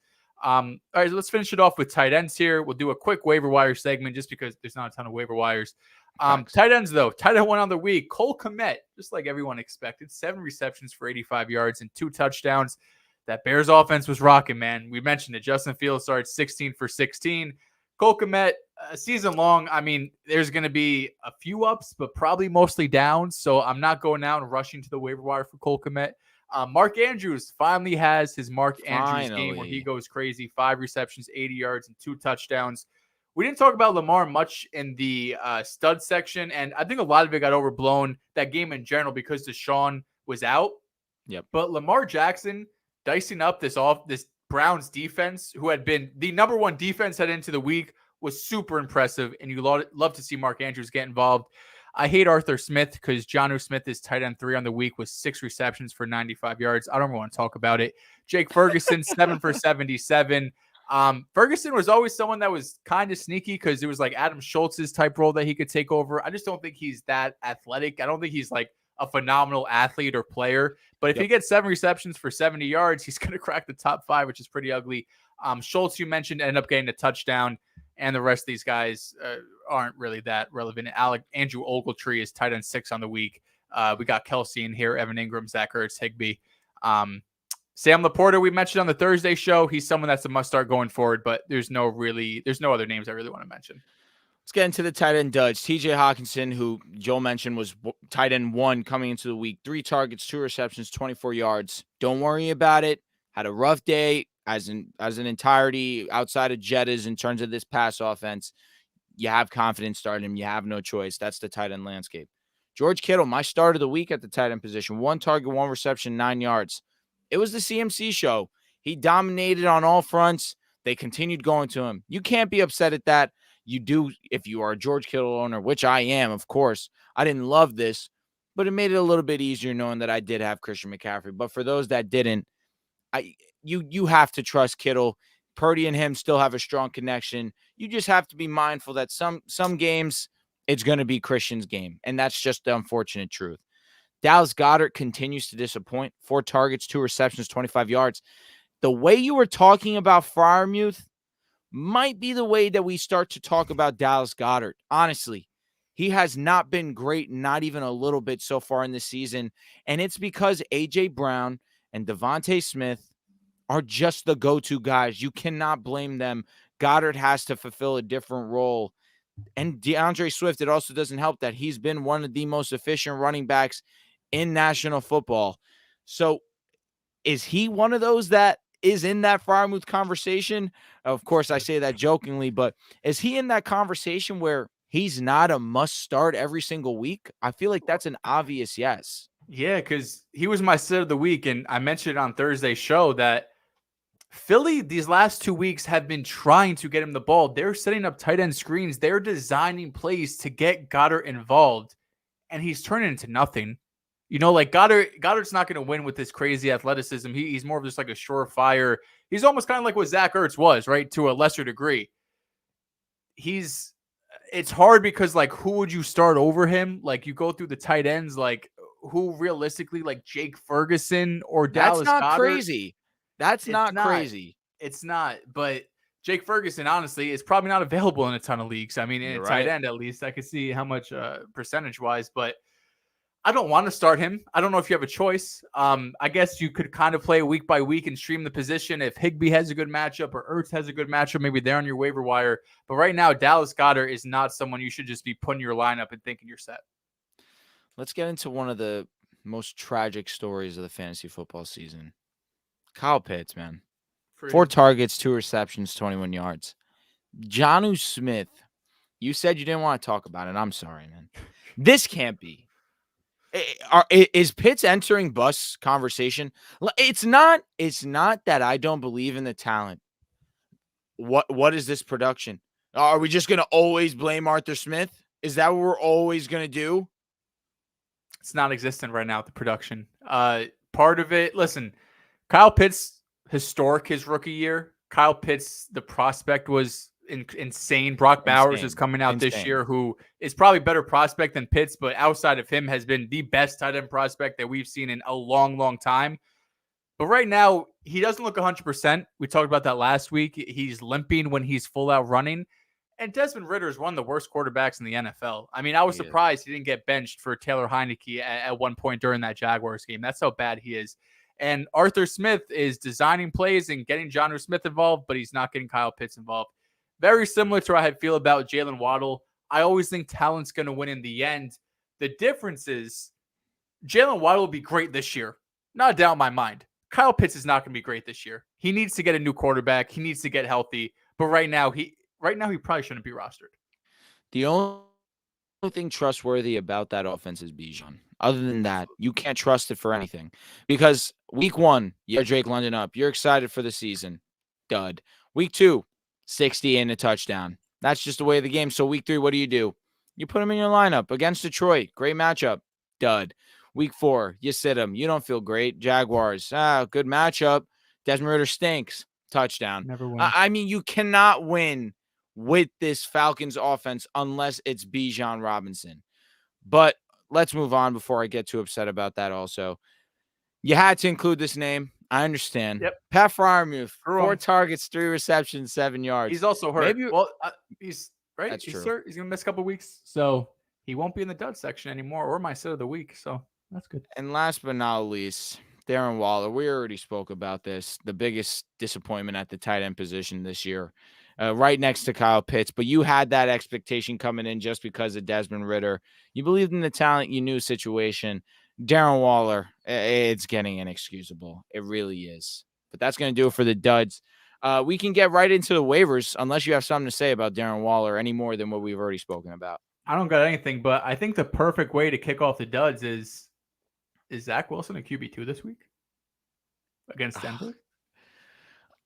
All right, so let's finish it off with tight ends here. We'll do a quick waiver wire segment just because there's not a ton of waiver wires. Tight ends, though. Tight end 1 on the week. Cole Kmet, just like everyone expected, 7 receptions for 85 yards and 2 touchdowns. That Bears offense was rocking, man. We mentioned it. Justin Fields started 16 for 16. Cole Kmet, season long, I mean, there's going to be a few ups, but probably mostly downs. So I'm not going out and rushing to the waiver wire for Cole Kmet. Mark Andrews finally has his Mark Andrews game where he goes crazy. 5 receptions, 80 yards, and 2 touchdowns. We didn't talk about Lamar much in the stud section, and I think a lot of it got overblown, that game in general, because Deshaun was out. Yep. But Lamar Jackson dicing up this Browns defense, who had been the number 1 defense heading into the week, was super impressive, and you love to see Mark Andrews get involved. I hate Arthur Smith because Jonnu Smith is tight end 3 on the week with 6 receptions for 95 yards. I don't want to talk about it. Jake Ferguson, 7 for 77. Ferguson was always someone that was kind of sneaky because it was like Adam Schultz's type role that he could take over. I just don't think he's that athletic. I don't think he's like a phenomenal athlete or player. But if he gets 7 receptions for 70 yards, he's going to crack the top 5, which is pretty ugly. Schultz, you mentioned, ended up getting a touchdown. And the rest of these guys aren't really that relevant. Andrew Ogletree is tight end 6 on the week. We got Kelsey in here, Evan Ingram, Zach Ertz, Higbee. Sam Laporta, we mentioned on the Thursday show. He's someone that's a must-start going forward, but there's no other names I really want to mention. Let's get into the tight end duds. TJ Hawkinson, who Joel mentioned was tight end 1 coming into the week. 3 targets, 2 receptions, 24 yards. Don't worry about it. Had a rough day as an entirety outside of Jettas in terms of this pass offense. You have confidence starting him. You have no choice. That's the tight end landscape. George Kittle, my start of the week at the tight end position. 1 target, 1 reception, 9 yards. It was the CMC show. He dominated on all fronts. They continued going to him. You can't be upset at that. You do if you are a George Kittle owner, which I am, of course. I didn't love this, but it made it a little bit easier knowing that I did have Christian McCaffrey. But for those that didn't, you have to trust Kittle. Purdy and him still have a strong connection. You just have to be mindful that some games it's going to be Christian's game, and that's just the unfortunate truth. Dallas Goedert continues to disappoint. 4 targets, 2 receptions, 25 yards. The way you were talking about Freiermuth might be the way that we start to talk about Dallas Goedert. Honestly, he has not been great, not even a little bit so far in the season, and it's because A.J. Brown and Devontae Smith are just the go-to guys. You cannot blame them. Goddard has to fulfill a different role. And DeAndre Swift, it also doesn't help that he's been one of the most efficient running backs in national football. So is he one of those that is in that Freiermuth conversation? Of course, I say that jokingly, but is he in that conversation where he's not a must start every single week? I feel like that's an obvious yes. Yeah, because he was my sit of the week, and I mentioned on Thursday's show that Philly, these last 2 weeks, have been trying to get him the ball. They're setting up tight end screens. They're designing plays to get Goddard involved, and he's turning into nothing. You know, like Goddard's not going to win with this crazy athleticism. He's more of just like a surefire. He's almost kind of like what Zach Ertz was, right, to a lesser degree. It's hard because, like, who would you start over him? Like, you go through the tight ends, like, who realistically, like Jake Ferguson or Dallas Goedert? That's not crazy. That's not crazy. It's not, but Jake Ferguson, honestly, is probably not available in a ton of leagues. I mean, in a tight end, at least, I could see how much percentage-wise, but I don't want to start him. I don't know if you have a choice. I guess you could kind of play week by week and stream the position. If Higbee has a good matchup or Ertz has a good matchup, maybe they're on your waiver wire. But right now, Dallas Goedert is not someone you should just be putting your lineup and thinking you're set. Let's get into one of the most tragic stories of the fantasy football season. Kyle Pitts, man. 4 targets, 2 receptions, 21 yards. Jonnu Smith, you said you didn't want to talk about it. I'm sorry, man. This can't be. Is Pitts entering bust conversation? It's not that I don't believe in the talent. What is this production? Are we just going to always blame Arthur Smith? Is that what we're always going to do? It's non-existent right now, the production. Part of it, listen, Kyle Pitts, historic his rookie year. Kyle Pitts, the prospect was insane. Brock Bowers is coming out this year, who is probably a better prospect than Pitts, but outside of him has been the best tight end prospect that we've seen in a long, long time. But right now, he doesn't look 100%. We talked about that last week. He's limping when he's full out running. And Desmond Ridder is one of the worst quarterbacks in the NFL. I mean, I was surprised he didn't get benched for Taylor Heineke at one point during that Jaguars game. That's how bad he is. And Arthur Smith is designing plays and getting Jonnu Smith involved, but he's not getting Kyle Pitts involved. Very similar to how I feel about Jalen Waddle. I always think talent's going to win in the end. The difference is Jalen Waddle will be great this year. Not a doubt in my mind. Kyle Pitts is not going to be great this year. He needs to get a new quarterback. He needs to get healthy. But right now he probably shouldn't be rostered. The only thing trustworthy about that offense is Bijan. Other than that, you can't trust it for anything. Because week 1, you have Drake London up. You're excited for the season. Dud. Week 2, 60 and a touchdown. That's just the way of the game. So week 3, what do? You put him in your lineup against Detroit. Great matchup. Dud. Week 4, you sit him. You don't feel great. Jaguars. Good matchup. Desmond Ridder stinks. Touchdown. Never win. I mean, you cannot win with this Falcons offense unless it's Bijan Robinson. But let's move on before I get too upset about that also. You had to include this name. I understand. Yep. Pat Freiermuth, 4 targets, 3 receptions, 7 yards. He's also hurt. He's right. That's he's true. hurt. He's going to miss a couple weeks. So he won't be in the dud section anymore or my sit of the week. So that's good. And last but not least, Darren Waller. We already spoke about this. The biggest disappointment at the tight end position this year. Right next to Kyle Pitts, but you had that expectation coming in just because of Desmond Ridder. You believed in the talent, you knew situation. Darren Waller, it's getting inexcusable. It really is. But that's going to do it for the duds. We can get right into the waivers unless you have something to say about Darren Waller any more than what we've already spoken about. I don't got anything, but I think the perfect way to kick off the duds is Zach Wilson a QB2 this week against Denver?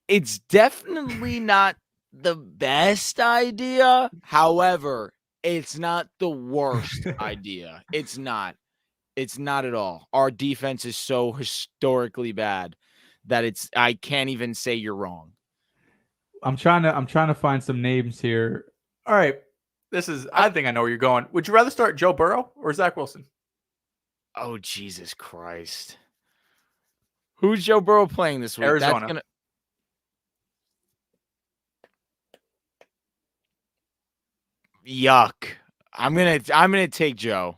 It's definitely not the best idea. However, it's not the worst idea. It's not at all. Our defense is so historically bad that I can't even say you're wrong. I'm trying to find some names here. All right. I think I know where you're going. Would you rather start Joe Burrow or Zach Wilson? Oh, Jesus Christ. Who's Joe Burrow playing this week? Arizona. Yuck. I'm gonna take Joe.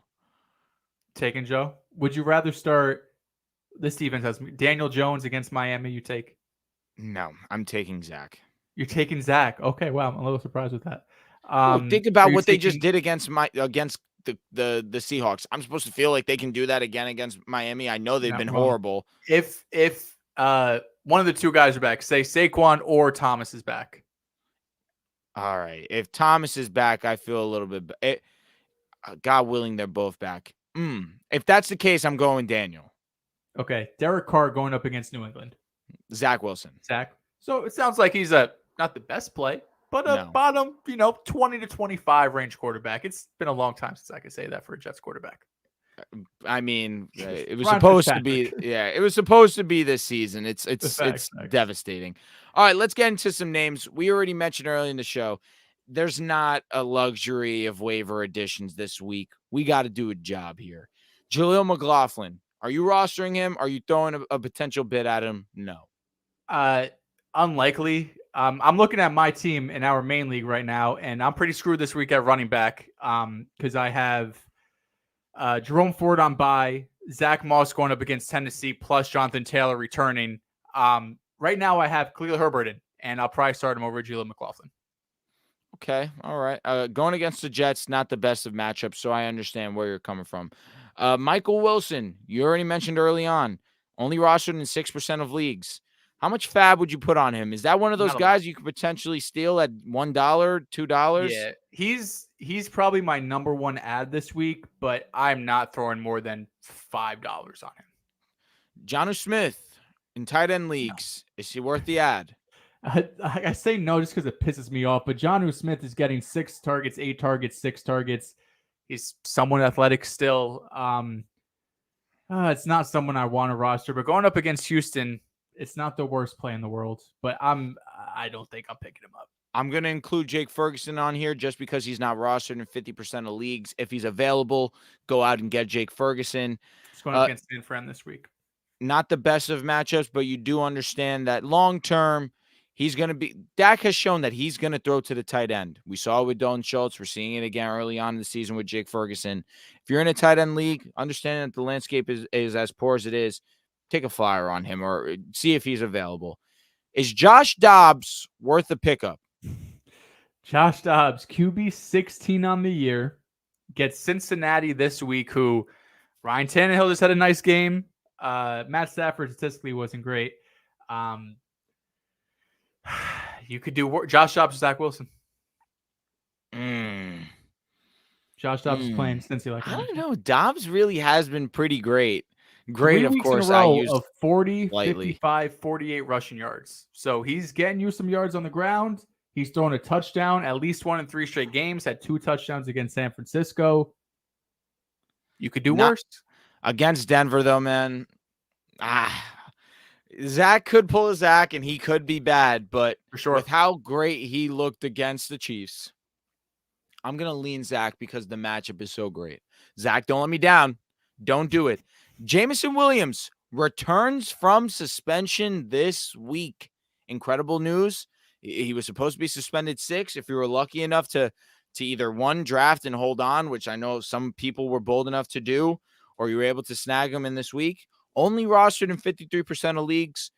Taking Joe. Would you rather start? This defense has Daniel Jones against Miami. You take? No, I'm taking Zach. You're taking Zach. Okay, wow, I'm a little surprised with that. Think about what they just did against the Seahawks. I'm supposed to feel like they can do that again against Miami. I know they've been horrible. If one of the two guys are back, say Saquon or Thomas is back. All right. If Thomas is back, I feel a little bit. God willing, they're both back. If that's the case, I'm going Daniel. Okay. Derek Carr going up against New England. Zach Wilson. Zach. So it sounds like he's not the best play, but bottom, 20 to 25 range quarterback. It's been a long time since I could say that for a Jets quarterback. I mean, it was supposed to be. Yeah, it was supposed to be this season. It's devastating. All right, let's get into some names. We already mentioned early in the show. There's not a luxury of waiver additions this week. We got to do a job here. Jaleel McLaughlin. Are you rostering him? Are you throwing a potential bid at him? No. Unlikely. I'm looking at my team in our main league right now, and I'm pretty screwed this week at running back because I have Jerome Ford on bye. Zach Moss going up against Tennessee, plus Jonathan Taylor returning. Right now, I have Khalil Herbert in, and I'll probably start him over Jaleel McLaughlin. Okay, all right. Going against the Jets, not the best of matchups, so I understand where you're coming from. Michael Wilson, you already mentioned early on, only rostered in 6% of leagues. How much fab would you put on him? Is that one of those Not a lot. guys you could potentially steal at $1, $2? Yeah, he's probably my number one ad this week, but I'm not throwing more than $5 on him. Jonnu Smith in tight end leagues, is he worth the ad? I say no just because it pisses me off, but Jonnu Smith is getting 6 targets, 8 targets, 6 targets. He's somewhat athletic still. It's not someone I want to roster, but going up against Houston, it's not the worst play in the world. But I don't think I'm picking him up. I'm going to include Jake Ferguson on here just because he's not rostered in 50% of leagues. If he's available, go out and get Jake Ferguson. He's going up against San Fran this week. Not the best of matchups, but you do understand that long term, he's going to be. Dak has shown that he's going to throw to the tight end. We saw it with Dalton Schultz. We're seeing it again early on in the season with Jake Ferguson. If you're in a tight end league, understanding that the landscape is as poor as it is, take a flyer on him or see if he's available. Is Josh Dobbs worth a pickup? Josh Dobbs, QB 16 on the year, gets Cincinnati this week, who Ryan Tannehill just had a nice game. Matt Stafford statistically wasn't great. You could do Josh Dobbs, Zach Wilson. Josh Dobbs is playing Cincy like I don't know. Dobbs really has been pretty great. Great, of course. I use of 40, lightly. 55, 48 rushing yards. So he's getting you some yards on the ground. He's thrown a touchdown at least 1 in 3 straight games. Had 2 touchdowns against San Francisco. You could do worse. Against Denver, though, man. Zach could pull a Zach, and he could be bad. But for sure, with how great he looked against the Chiefs, I'm going to lean Zach because the matchup is so great. Zach, don't let me down. Don't do it. Jameson Williams returns from suspension this week. Incredible news. He was supposed to be suspended 6. If you were lucky enough to either one, draft and hold on, which I know some people were bold enough to do, or you were able to snag him in this week, only rostered in 53% of leagues.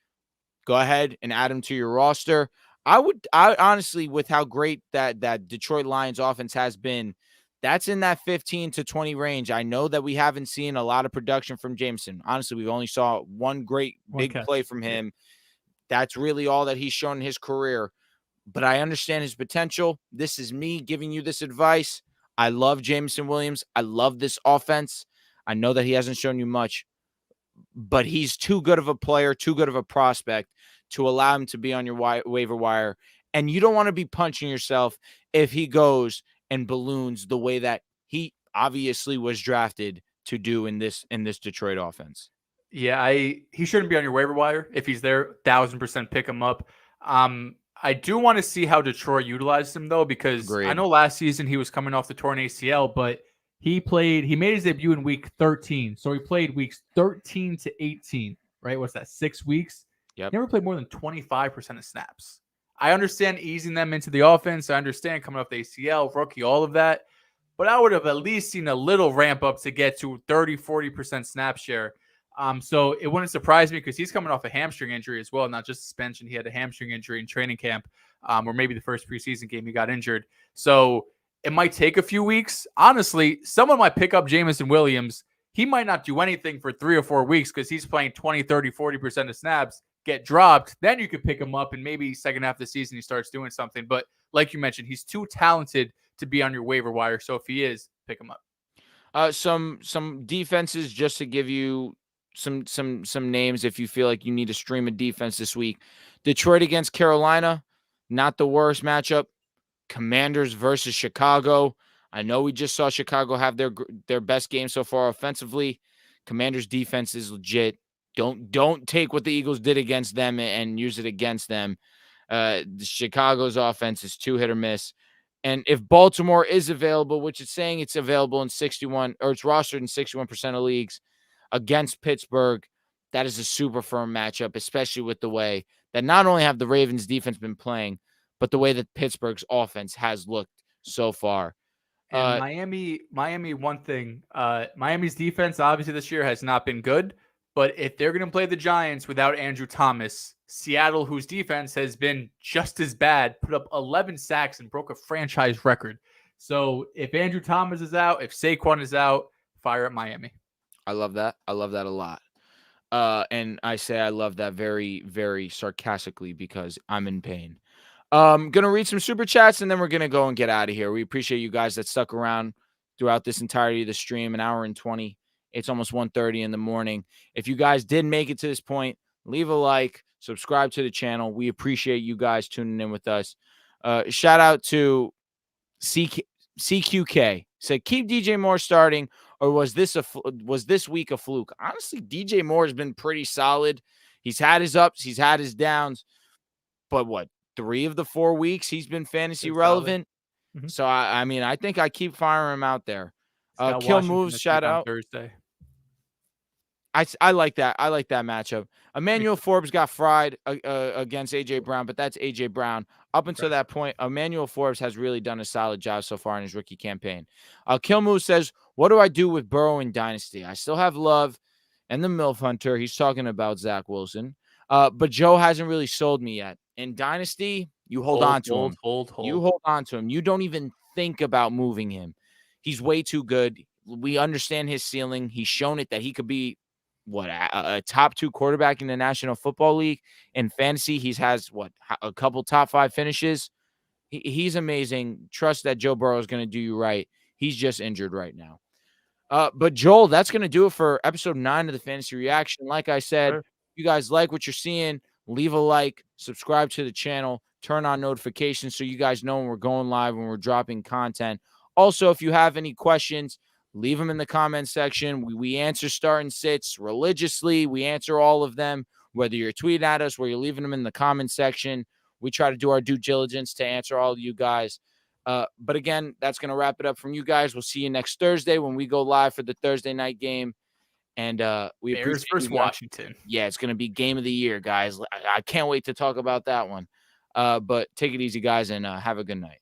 Go ahead and add him to your roster. I honestly, with how great that Detroit Lions offense has been, that's in that 15 to 20 range. I know that we haven't seen a lot of production from Jameson. Honestly, we've only saw one great big play from him. That's really all that he's shown in his career. But I understand his potential. This is me giving you this advice. I love Jameson Williams. I love this offense. I know that he hasn't shown you much, but he's too good of a player, too good of a prospect to allow him to be on your waiver wire. And you don't want to be punching yourself if he goes and balloons the way that he obviously was drafted to do in this Detroit offense. Yeah, he shouldn't be on your waiver wire. If he's there, 1,000% pick him up. I do want to see how Detroit utilizes him, though, because Agreed. I know last season he was coming off the torn ACL, but he made his debut in week 13. So he played weeks 13 to 18, right? What's that, 6 weeks? Yep. Never played more than 25% of snaps. I understand easing them into the offense. I understand coming off the ACL, rookie, all of that. But I would have at least seen a little ramp up to get to 30, 40% snap share. So it wouldn't surprise me because he's coming off a hamstring injury as well, not just suspension. He had a hamstring injury in training camp, or maybe the first preseason game he got injured. So it might take a few weeks. Honestly, someone might pick up Jameson Williams. He might not do anything for 3 or 4 weeks because he's playing 20, 30, 40% of snaps, get dropped. Then you could pick him up and maybe second half of the season he starts doing something. But like you mentioned, he's too talented to be on your waiver wire. So if he is, pick him up. Some defenses just to give you some names if you feel like you need to stream a defense this week. Detroit against Carolina, not the worst matchup. Commanders versus Chicago. I know we just saw Chicago have their best game so far offensively. Commanders defense is legit. Don't take what the Eagles did against them and use it against them. Chicago's offense is 2 hit or miss. And if Baltimore is available, which it's saying it's available in 61 or it's rostered in 61% of leagues, against Pittsburgh, that is a super firm matchup, especially with the way that not only have the Ravens defense been playing, but the way that Pittsburgh's offense has looked so far. And Miami, one thing, Miami's defense obviously this year has not been good, but if they're going to play the Giants without Andrew Thomas, Seattle, whose defense has been just as bad, put up 11 sacks and broke a franchise record. So if Andrew Thomas is out, if Saquon is out, fire up Miami. I love that. I love that a lot. And I say I love that very, very sarcastically because I'm in pain. Gonna read some super chats and then we're gonna go and get out of here. We appreciate you guys that stuck around throughout this entirety of the stream, an hour and 20. It's almost 1:30 in the morning. If you guys did make it to this point, leave a like, subscribe to the channel. We appreciate you guys tuning in with us. Shout out to CQK. Said keep DJ Moore starting, or was this week a fluke? Honestly, DJ Moore has been pretty solid. He's had his ups, he's had his downs, but what? 3 of the 4 weeks he's been fantasy relevant. Mm-hmm. So I mean, I think I keep firing him out there. Kill moves, shout out Thursday. I like that. I like that matchup. Emmanuel Forbes got fried against AJ Brown, but that's AJ Brown. Up until that point, Emmanuel Forbes has really done a solid job so far in his rookie campaign. Kill moves says, "What do I do with Burrow in Dynasty? I still have Love and the MILF Hunter." He's talking about Zach Wilson. But Joe hasn't really sold me yet. In Dynasty, you hold on to him. You hold on to him. You don't even think about moving him. He's way too good. We understand his ceiling. He's shown it that he could be a top 2 quarterback in the National Football League. In fantasy, he has a couple top 5 finishes. He's amazing. Trust that Joe Burrow is going to do you right. He's just injured right now. But Joel, that's going to do it for episode 9 of the Fantasy Reaction. Like I said, if you guys like what you're seeing, leave a like, subscribe to the channel, turn on notifications so you guys know when we're going live, when we're dropping content. Also, if you have any questions, leave them in the comment section. We answer start and sits religiously. We answer all of them, whether you're tweeting at us, where you're leaving them in the comment section. We try to do our due diligence to answer all of you guys. But again, that's going to wrap it up from you guys. We'll see you next Thursday when we go live for the Thursday night game. And we Bears versus Washington. Yeah, it's going to be game of the year, guys. I can't wait to talk about that one. But take it easy, guys, and have a good night.